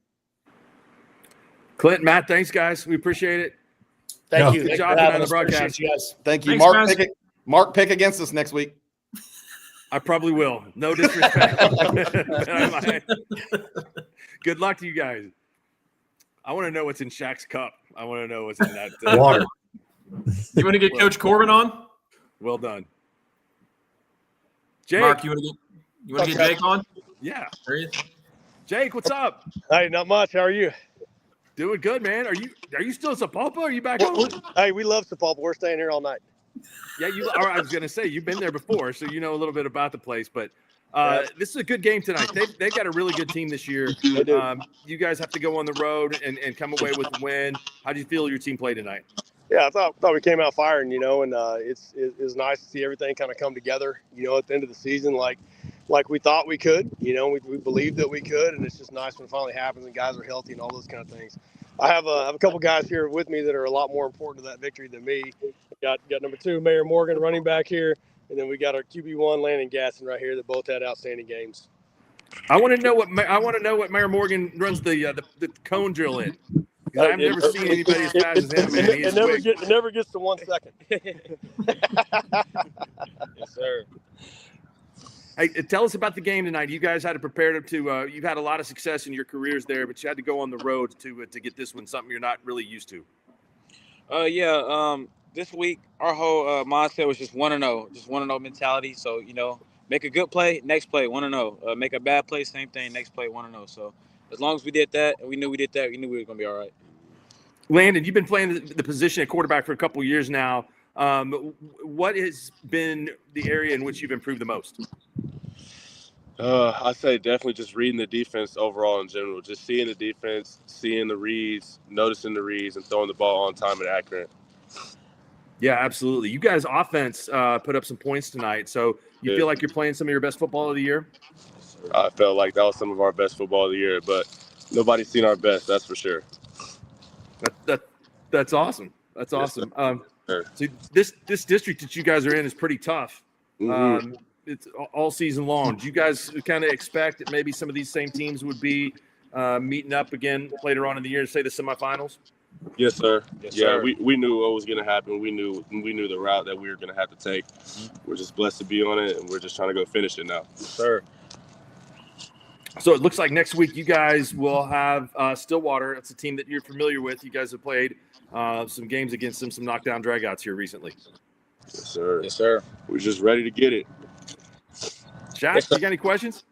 Clint, Matt, thanks, guys. We appreciate it. Thank you. Good job tonight on the broadcast. You guys. Thank you, Thanks, Mark. Pick against us next week. I probably will. No disrespect. Good luck to you guys. I want to know what's in Shaq's cup. I want to know what's in that water. You want to get Coach Corbin on? Well done. Jake. Mark, you want to get Jake on? Yeah. Jake, what's up? Hey, not much. How are you? Doing good, man. Are you still at Sapulpa? Or are you back home? Hey, we love Sapulpa. We're staying here all night. Yeah, I was gonna say you've been there before, so you know a little bit about the place. But This is a good game tonight. They've got a really good team this year. They do. You guys have to go on the road and come away with a win. How do you feel your team played tonight? Yeah, I thought we came out firing, and it's nice to see everything kind of come together, at the end of the season, like we thought we could, we believed that we could, and it's just nice when it finally happens and guys are healthy and all those kind of things. I have a couple guys here with me that are a lot more important to that victory than me. Got number 2, Mayor Morgan, running back here, and then we got our QB1, Landon Gasson, right here, that both had outstanding games. I want to know what Mayor Morgan runs the cone drill in. I've never seen anybody as fast as him. Man. It never gets to 1 second. Yes, sir. Hey, tell us about the game tonight. You guys had to prepare to. You've had a lot of success in your careers there, but you had to go on the road to get this one, something you're not really used to. This week our whole mindset was just 1-0, just 1-0 mentality. So make a good play, next play 1-0. Make a bad play, same thing, next play 1-0. So as long as we did that, and we knew we did that, we knew we were gonna be all right. Landon, you've been playing the position at quarterback for a couple of years now. What has been the area in which you've improved the most? I'd say definitely just reading the defense overall in general. Just seeing the defense, seeing the reads, noticing the reads, and throwing the ball on time and accurate. Yeah, absolutely. You guys' offense put up some points tonight, so you feel like you're playing some of your best football of the year? I felt like that was some of our best football of the year, but nobody's seen our best, that's for sure. That's awesome. That's awesome. So this district that you guys are in is pretty tough. Mm-hmm. It's all season long. Do you guys kind of expect that maybe some of these same teams would be meeting up again later on in the year to say the semifinals? Yes, sir. Yes, yeah, sir. We knew what was going to happen. We knew the route that we were going to have to take. We're just blessed to be on it, and we're just trying to go finish it now. Sir. So it looks like next week you guys will have Stillwater. It's a team that you're familiar with. You guys have played some games against them, some knockdown dragouts here recently. Yes, sir. Yes, sir. We're just ready to get it. Shaq, you got any questions?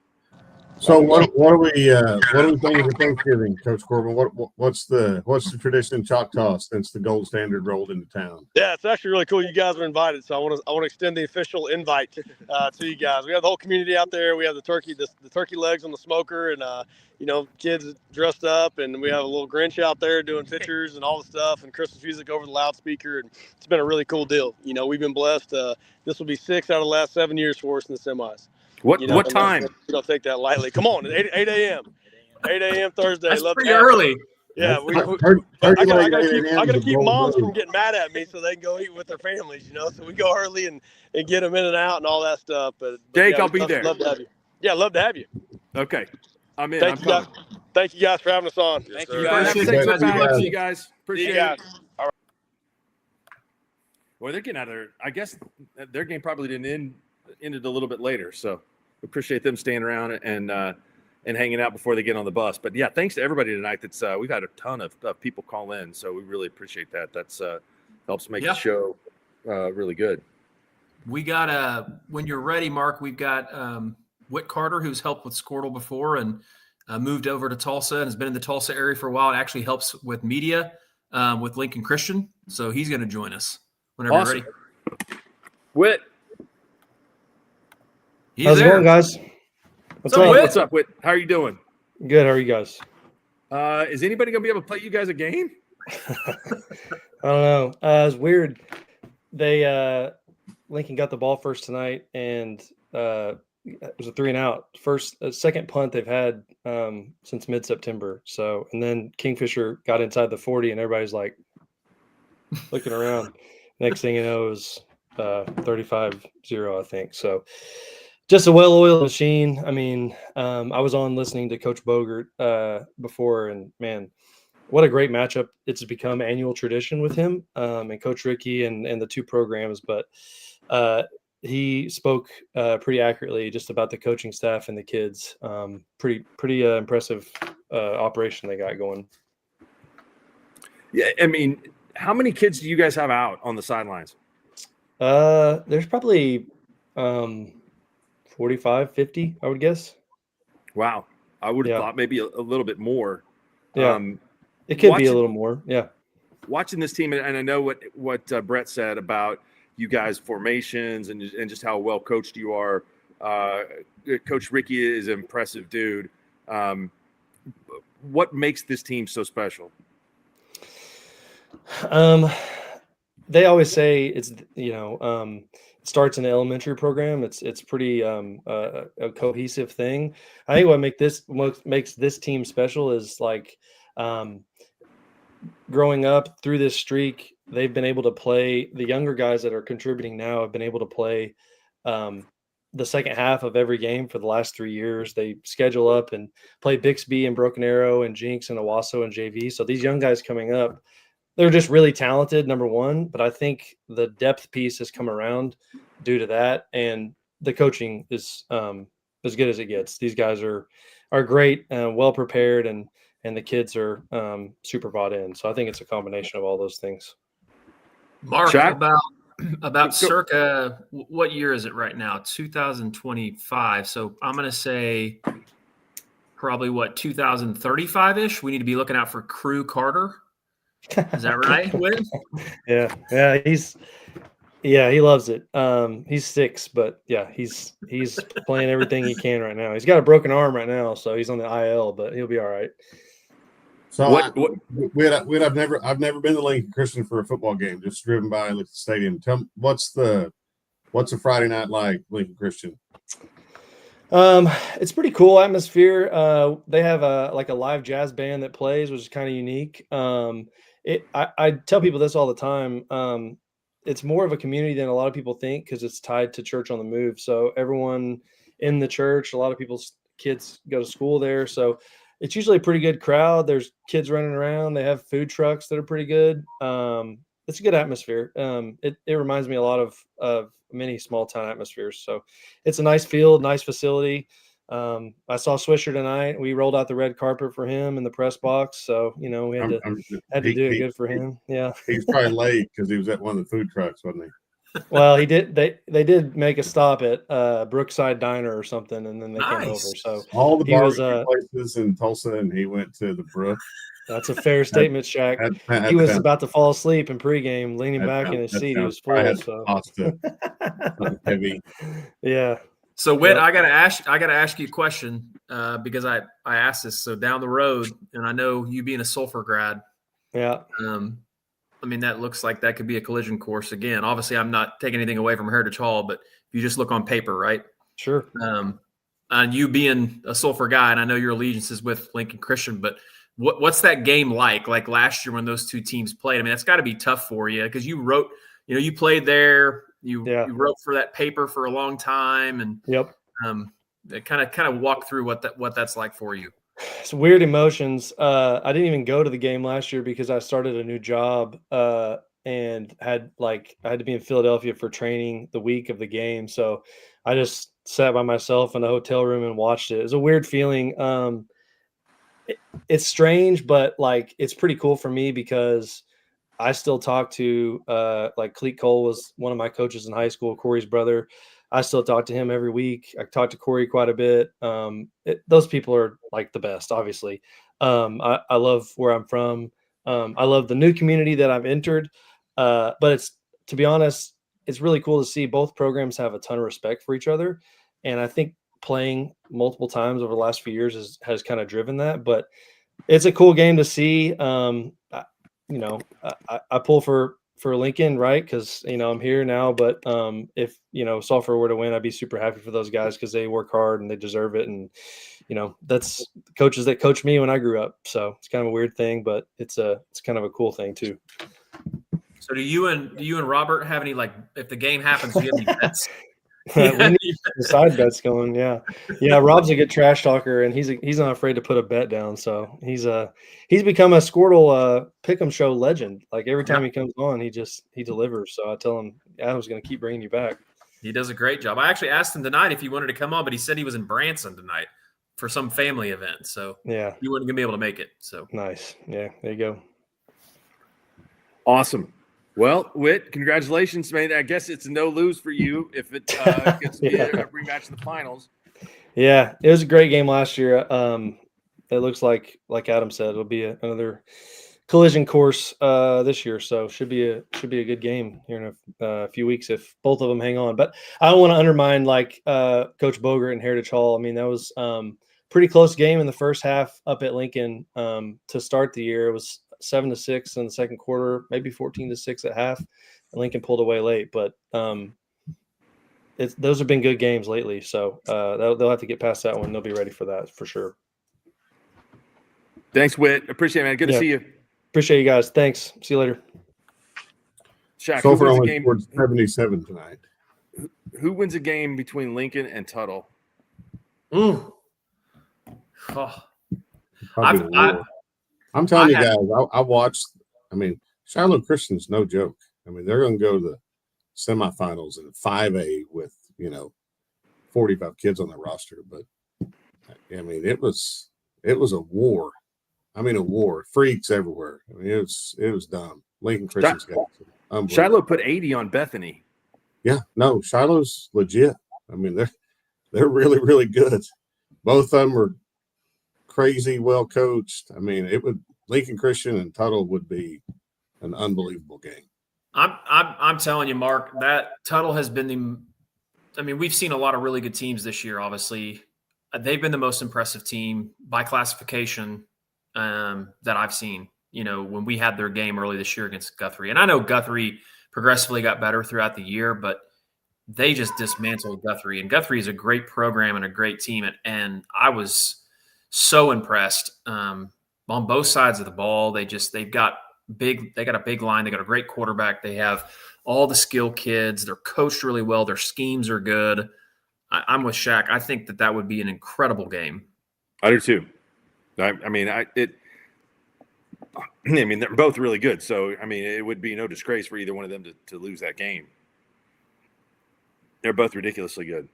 So what are we thinking for Thanksgiving, Coach Corbin? What's the tradition in Choctaw since the gold standard rolled into town? Yeah, it's actually really cool. You guys are invited, so I want to extend the official invite to you guys. We have the whole community out there. We have the turkey legs on the smoker, and kids dressed up, and we have a little Grinch out there doing pictures and all the stuff, and Christmas music over the loudspeaker, and it's been a really cool deal. We've been blessed. This will be 6 out of the last 7 years for us in the semis. What time? We don't take that lightly. Come on, 8 a.m. 8 a.m. Thursday. That's Love pretty early. Yeah, I gotta keep moms from getting mad at me so they can go eat with their families. So we go early and get them in and out and all that stuff. But Jake, yeah, I'll be there. Love to have you. Yeah, love to have you. Okay, I'm in. Thank you guys for having us on. Thank you guys. Have a safe trip back. See you guys. Appreciate it. All right. Well, they're getting out of there. I guess their game probably didn't ended a little bit later, so appreciate them staying around and hanging out before they get on the bus. But yeah, thanks to everybody tonight. We've had a ton of people call in, so we really appreciate that. That's helps make the show really good. We got when you're ready, Mark. We've got Whit Carter, who's helped with SKORDLE before and moved over to Tulsa and has been in the Tulsa area for a while. It actually helps with media with Lincoln Christian, so he's going to join us whenever you're ready. Whit. How's it going, guys? What's up? What's up, Whit? How are you doing? Good. How are you guys? Is anybody going to be able to play you guys a game? I don't know. It was weird. They Lincoln got the ball first tonight, and it was a 3-and-out. Second punt they've had since mid-September. So, and then Kingfisher got inside the 40, and everybody's like looking around. Next thing you know, it was 35-0, I think. So, just a well-oiled machine. I mean, I was on listening to Coach Bogert before, and man, what a great matchup. It's become annual tradition with him and Coach Ricky and the two programs. But he spoke pretty accurately just about the coaching staff and the kids. Pretty impressive operation they got going. Yeah, I mean, how many kids do you guys have out on the sidelines? There's probably 45, 50, I would guess. Wow. I would have thought maybe a little bit more. Yeah. It could be a little more. Yeah. Watching this team, and I know what Brett said about you guys' formations and just how well coached you are. Coach Ricky is an impressive dude. What makes this team so special? They always say it's it starts in the elementary program. It's pretty a cohesive thing. I think what makes this team special is like growing up through this streak, they've been able to play. The younger guys that are contributing now have been able to play the second half of every game for the last 3 years. They schedule up and play Bixby and Broken Arrow and Jinx and Owasso and JV. So these young guys coming up, they're just really talented, number one. But I think the depth piece has come around due to that, and the coaching is as good as it gets. These guys are great, well prepared, and the kids are super bought in. So I think it's a combination of all those things. Mark, Jack? about circa, what year is it right now? 2025. So I'm going to say probably 2035-ish. We need to be looking out for Crew Carter. Is that right, Whit? Yeah, he loves it. He's 6, but yeah, he's playing everything he can right now. He's got a broken arm right now, so he's on the IL, but he'll be all right. So I've never been to Lincoln Christian for a football game. Just driven by, looked at the stadium. Tell me, what's a Friday night like, Lincoln Christian? It's pretty cool atmosphere. They have a live jazz band that plays, which is kind of unique. I tell people this all the time. It's more of a community than a lot of people think because it's tied to Church on the Move. So everyone in the church, a lot of people's kids go to school there. So it's usually a pretty good crowd. There's kids running around. They have food trucks that are pretty good. It's a good atmosphere. It reminds me a lot of many small town atmospheres. So it's a nice field, nice facility. I saw Swisher tonight. We rolled out the red carpet for him in the press box. So, we had to do it good for him. Yeah. He's probably late because he was at one of the food trucks, wasn't he? Well, he did. They did make a stop at Brookside Diner or something, and then they came over. So all the barbecue places in Tulsa, and he went to the Brook. That's a fair statement, Shaq. He was about to fall asleep in pregame, leaning back in his seat. He was full. So heavy. Yeah. So Whit, I gotta ask you a question because I asked this. So down the road, and I know you being a Sulphur grad. Yeah. I mean, that looks like that could be a collision course again. Obviously, I'm not taking anything away from Heritage Hall, but if you just look on paper, right? Sure. And you being a Sulphur guy, and I know your allegiance is with Lincoln Christian, but what's that game like? Like last year when those two teams played? I mean, that's got to be tough for you because you wrote, you played there. You wrote for that paper for a long time, and kind of walk through what that's like for you. It's weird emotions. I didn't even go to the game last year because I started a new job and I had to be in Philadelphia for training the week of the game. So I just sat by myself in a hotel room and watched it. It was a weird feeling. It's strange, but it's pretty cool for me because I still talk to Cleet Cole was one of my coaches in high school, Corey's brother. I still talk to him every week. I talk to Corey quite a bit. Those people are the best, obviously. I love where I'm from. I love the new community that I've entered. But to be honest, it's really cool to see both programs have a ton of respect for each other. And I think playing multiple times over the last few years has kind of driven that. But it's a cool game to see. I pull for Lincoln, right? Because I'm here now. But if Sulphur were to win, I'd be super happy for those guys because they work hard and they deserve it. And that's coaches that coached me when I grew up. So it's kind of a weird thing, but it's kind of a cool thing too. So do you and Robert have any if the game happens, do you have any bets? We need side bets going. Yeah. Rob's a good trash talker, and he's not afraid to put a bet down. So he's become a Squirtle pick'em show legend. Every time he comes on, he delivers. So I tell him Adam's going to keep bringing you back. He does a great job. I actually asked him tonight if he wanted to come on, but he said he was in Branson tonight for some family event. So yeah, he wasn't going to be able to make it. So nice. Yeah, there you go. Awesome. Well, Whit, congratulations, man. I guess it's a no-lose for you if it gets to be a rematch in the finals. Yeah, it was a great game last year. It looks like Adam said, it'll be another collision course this year, so should be a good game here in a few weeks if both of them hang on. But I don't want to undermine Coach Bogert and Heritage Hall. I mean, that was pretty close game in the first half up at Lincoln to start the year. It was 7-6 in the second quarter, maybe 14-6 at half. And Lincoln pulled away late, but those have been good games lately. So they'll have to get past that one. They'll be ready for that for sure. Thanks, Whit. Appreciate it, man. Good to see you. Appreciate you guys. Thanks. See you later. Shaq, So who far wins the only game? scored 77 tonight. Who wins a game between Lincoln and Tuttle? Oh. Probably the war. I'm telling you guys, I watched. I mean, Shiloh Christian's no joke. I mean, they're going to go to the semifinals in 5A with 45 kids on their roster. But I mean, it was a war. I mean, a war. Freaks everywhere. I mean, it was dumb. Lincoln Christian's got unbelievable. Shiloh put 80 on Bethany. Yeah, no, Shiloh's legit. I mean, they're really, really good. Both of them are crazy, well coached. I mean, Lincoln Christian and Tuttle would be an unbelievable game. I'm telling you, Mark, that Tuttle has been we've seen a lot of really good teams this year. Obviously, they've been the most impressive team by classification that I've seen. When we had their game early this year against Guthrie, and I know Guthrie progressively got better throughout the year, but they just dismantled Guthrie. And Guthrie is a great program and a great team, and I was so impressed on both sides of the ball. They got a big line. They got a great quarterback. They have all the skill kids. They're coached really well. Their schemes are good. I'm with Shaq. I think that would be an incredible game. I do too. I mean, they're both really good. So, I mean, it would be no disgrace for either one of them to lose that game. They're both ridiculously good.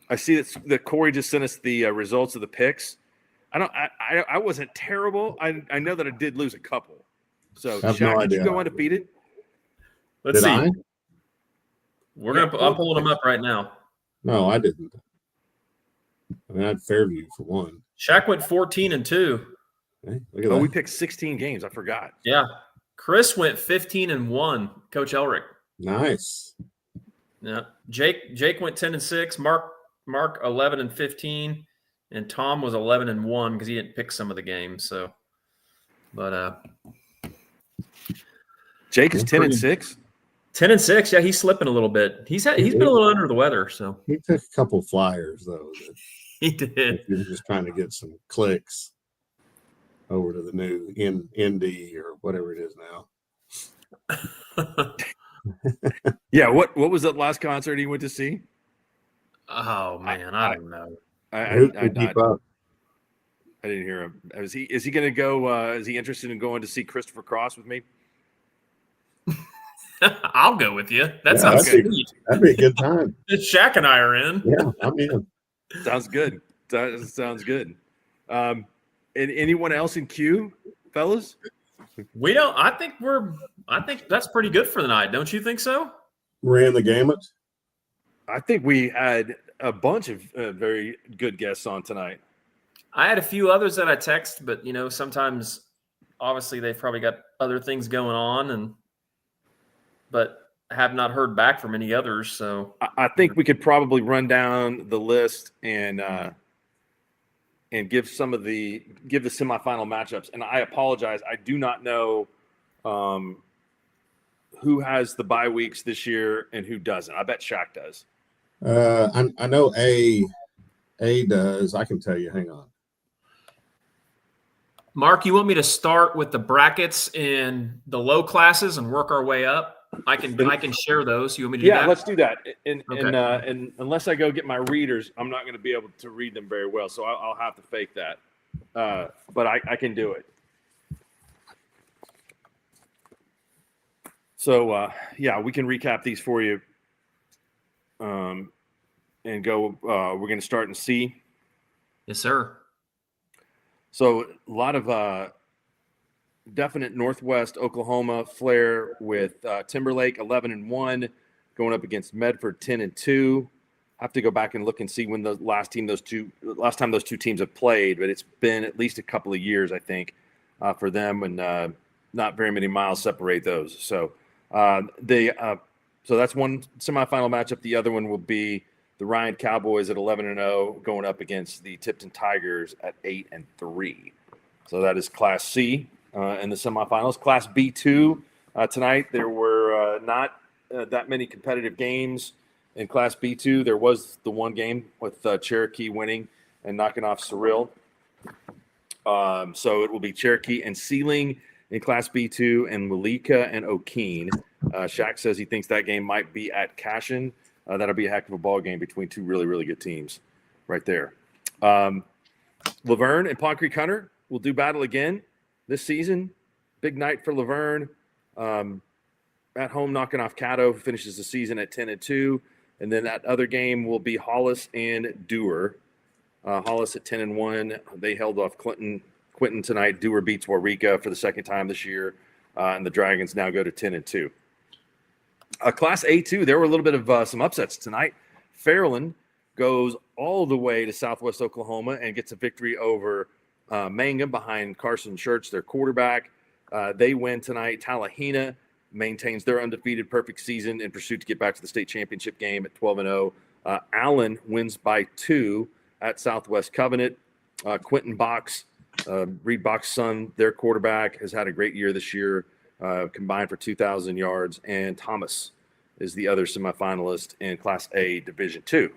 I see that Corey just sent us the results of the picks. I wasn't terrible. I know that I did lose a couple. So, Shaq, did you go undefeated? Let's see. I? I'm pulling them up right now. No, I didn't. I mean, I had Fairview for one. Shaq went 14-2. Okay, look at that. We picked 16 games. I forgot. Yeah. Chris went 15-1. Coach Elric. Nice. Yeah. Jake went 10-6. Mark 11-15, and Tom was 11-1 because he didn't pick some of the games. So, but Jake is 10-6. 10-6. Yeah, he's slipping a little bit. He's been a little under the weather. So he took a couple flyers though. He did. He was just trying to get some clicks over to the new ND or whatever it is now. Yeah, what was that last concert he went to see? Oh man, I don't know. I keep up. I didn't hear him. Is he going to go? Is he interested in going to see Christopher Cross with me? I'll go with you. That sounds good. That'd be a good time. Shaq and I are in. Yeah, I'm in. Sounds good. Sounds good. And anyone else in queue, fellas? We don't. I think that's pretty good for the night. Don't you think so? Ran the gamut. I think we had a bunch of very good guests on tonight. I had a few others that I text, but sometimes, obviously, they've probably got other things going on, but have not heard back from any others. So I think we could probably run down the list and give the semifinal matchups. And I apologize, I do not know who has the bye weeks this year and who doesn't. I bet Shaq does. I know A does. I can tell you. Hang on. Mark, you want me to start with the brackets in the low classes and work our way up? I can share those. You want me to do that? Yeah, let's do that. And unless I go get my readers, I'm not going to be able to read them very well, so I'll have to fake that. But I can do it. So we can recap these for you. And go. We're going to start in C. Yes, sir. So a lot of definite Northwest Oklahoma flair with Timberlake 11-1 going up against Medford 10-2. Have to go back and look and see when the last time those two teams have played, but it's been at least a couple of years, I think. for them, and not very many miles separate those. So so that's one semifinal matchup. The other one will be the Ryan Cowboys at 11-0 going up against the Tipton Tigers at 8-3. So that is Class C in the semifinals. Class B2 tonight, there were not that many competitive games in Class B2. There was the one game with Cherokee winning and knocking off Cyril. So it will be Cherokee and Sealing in Class B2 and Malika and O'Keene. Shaq says he thinks that game might be at Cashin. That'll be a heck of a ball game between two really, really good teams right there. Laverne and Pond Creek Hunter will do battle again this season. Big night for Laverne. At home, knocking off Caddo, who finishes the season at 10-2. And then that other game will be Hollis and Dewar. Hollis at 10-1. They held off Quentin tonight. Dewar beats Waurika for the second time this year. And the Dragons now go to 10-2. Class A2, there were a little bit of some upsets tonight. Fairland goes all the way to Southwest Oklahoma and gets a victory over Mangum behind Carson Church, their quarterback. They win tonight. Tallahena maintains their undefeated perfect season in pursuit to get back to the state championship game at 12-0. Allen wins by 2 at Southwest Covenant. Quentin Box, Reed Box's son, their quarterback, has had a great year this year, combined for 2,000 yards. And Thomas is the other semifinalist in Class A Division II.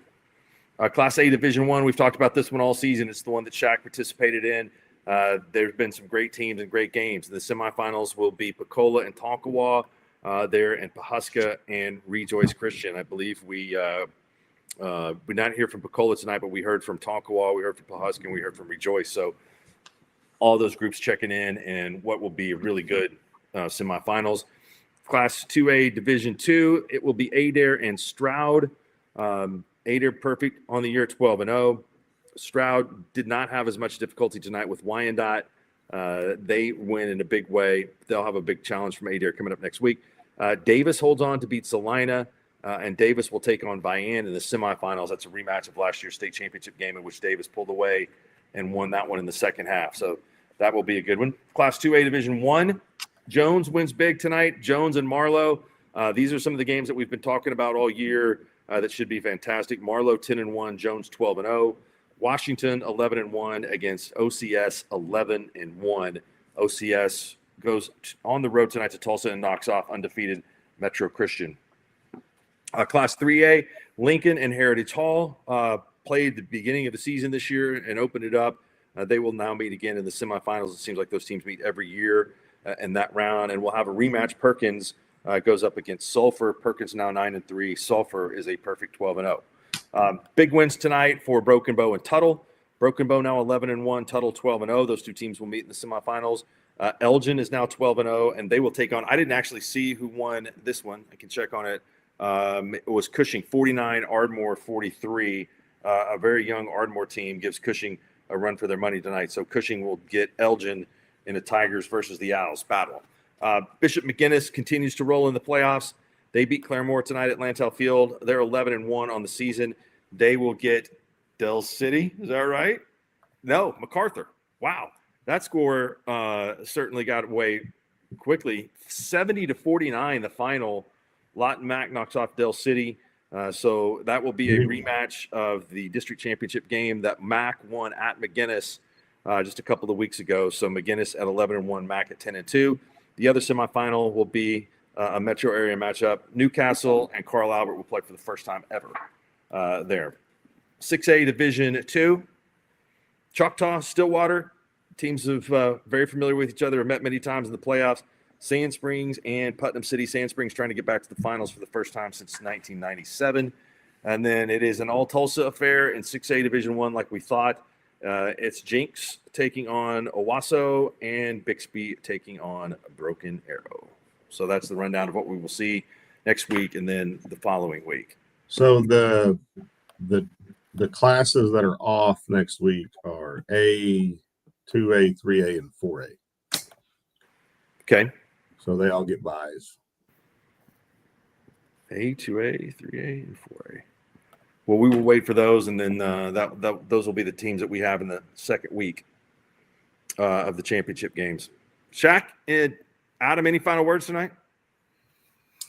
Class A Division I, we've talked about this one all season. It's the one that Shaq participated in. There's been some great teams and great games. The semifinals will be Pecola and Tonkawa there, and Pahuska and Rejoice Christian. I believe we not hear from Pecola tonight, but we heard from Tonkawa, we heard from Pahuska, and we heard from Rejoice. So all those groups checking in, and what will be a really good semifinals. Class 2A Division II, it will be Adair and Stroud. Adair perfect on the year at 12-0. Stroud did not have as much difficulty tonight with Wyandotte. They win in a big way. They'll have a big challenge from Adair coming up next week. Davis holds on to beat Salina, and Davis will take on Vian in the semifinals. That's a rematch of last year's state championship game in which Davis pulled away and won that one in the second half. So that will be a good one. Class 2A Division I, Jones wins big tonight. Jones and Marlowe. These are some of the games that we've been talking about all year that should be fantastic. Marlowe 10-1, Jones 12-0. Washington 11-1 against OCS 11-1. OCS goes on the road tonight to Tulsa and knocks off undefeated Metro Christian. Class 3A, Lincoln and Heritage Hall played the beginning of the season this year and opened it up. They will now meet again in the semifinals. It seems like those teams meet every year in that round, and we'll have a rematch. Perkins goes up against Sulphur. Perkins now 9-3. Sulphur is a perfect 12-0. Big wins tonight for Broken Bow and Tuttle. Broken Bow now 11-1, Tuttle 12-0. Those two teams will meet in the semifinals. Elgin is now 12-0, and they will take on. I didn't actually see who won this one. I can check on it. It was Cushing 49, Ardmore 43. A very young Ardmore team gives Cushing a run for their money tonight. So Cushing will get Elgin in a Tigers versus the Owls battle. Bishop McGinnis continues to roll in the playoffs. They beat Claremore tonight at Lantel Field. They're 11-1 on the season. They will get Del City. Is that right? No, MacArthur. Wow. That score certainly got away quickly. 70-49, the final. Lawton Mack knocks off Del City. So that will be a rematch of the district championship game that Mack won at McGinnis just a couple of weeks ago. So McGinnis at 11-1, Mack at 10-2. The other semifinal will be a metro area matchup. Newcastle and Carl Albert will play for the first time ever there. 6A Division II, Choctaw, Stillwater. Teams of very familiar with each other, have met many times in the playoffs. Sand Springs and Putnam City. Sand Springs trying to get back to the finals for the first time since 1997. And then it is an all-Tulsa affair in 6A Division I like we thought. It's Jinx taking on Owasso and Bixby taking on Broken Arrow. So that's the rundown of what we will see next week and then the following week. So the classes that are off next week are A, 2A, 3A, and 4A. Okay. So they all get buys. A, 2A, 3A, and 4A. Well, we will wait for those, and then those will be the teams that we have in the second week. of the championship games. Shaq and Adam, any final words tonight?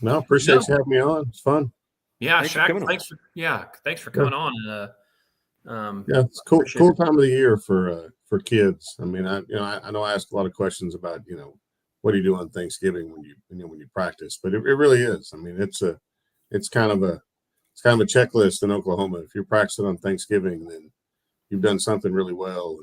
No, appreciate you having me on. It's fun. Yeah, Thanks for Shaq, coming on. thanks for coming on. Yeah, it's cool appreciate it. time of the year for kids. I mean, I know I ask a lot of questions about, what do you do on Thanksgiving when you practice, but it really is. I mean, it's kind of a checklist in Oklahoma. If you're practicing on Thanksgiving, then you've done something really well,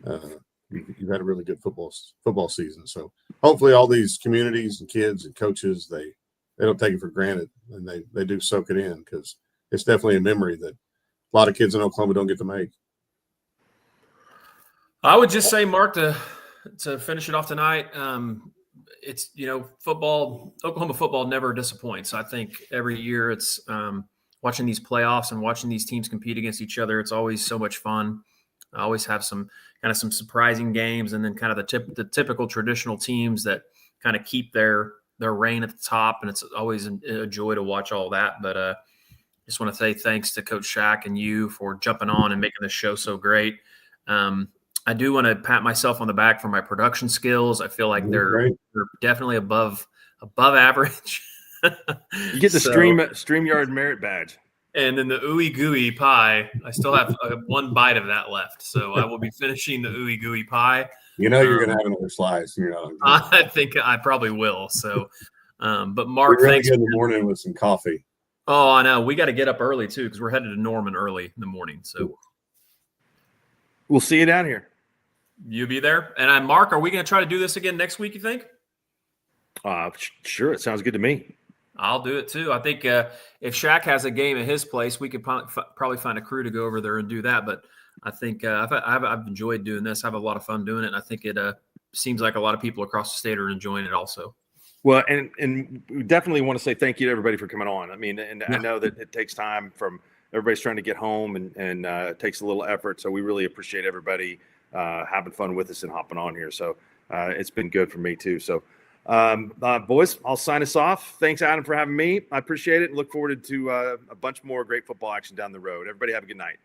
and you've had a really good football season. So hopefully all these communities and kids and coaches, they don't take it for granted, and they do soak it in, because it's definitely a memory that a lot of kids in Oklahoma don't get to make. I would just say, Mark, to finish it off tonight, it's, football, Oklahoma football never disappoints. I think every year it's watching these playoffs and watching these teams compete against each other. It's always so much fun. I always have some surprising games, and then kind of the typical traditional teams that kind of keep their reign at the top. And it's always a joy to watch all that. But just want to say thanks to Coach Shaq and you for jumping on and making the show so great. I do want to pat myself on the back for my production skills. I feel like they're definitely above average. You get the StreamYard merit badge. And then the ooey gooey pie, I still have one bite of that left. So I will be finishing the ooey gooey pie. You're going to have another slice. I think I probably will. So, but Mark, really thanks. good in the morning with some coffee. Oh, I know. We got to get up early too, because we're headed to Norman early in the morning. So we'll see you down here. You be there. And Mark, are we going to try to do this again next week, you think? Sure. It sounds good to me. I'll do it too. I think if Shaq has a game at his place, we could probably find a crew to go over there and do that. But I think I've enjoyed doing this. I have a lot of fun doing it. And I think it seems like a lot of people across the state are enjoying it also. Well, and we definitely want to say thank you to everybody for coming on. I mean, and I know that it takes time from everybody's trying to get home, and it takes a little effort. So we really appreciate everybody having fun with us and hopping on here. So it's been good for me too. So boys, I'll sign us off. Thanks, Adam, for having me. I appreciate it, and look forward to a bunch more great football action down the road. Everybody have a good night.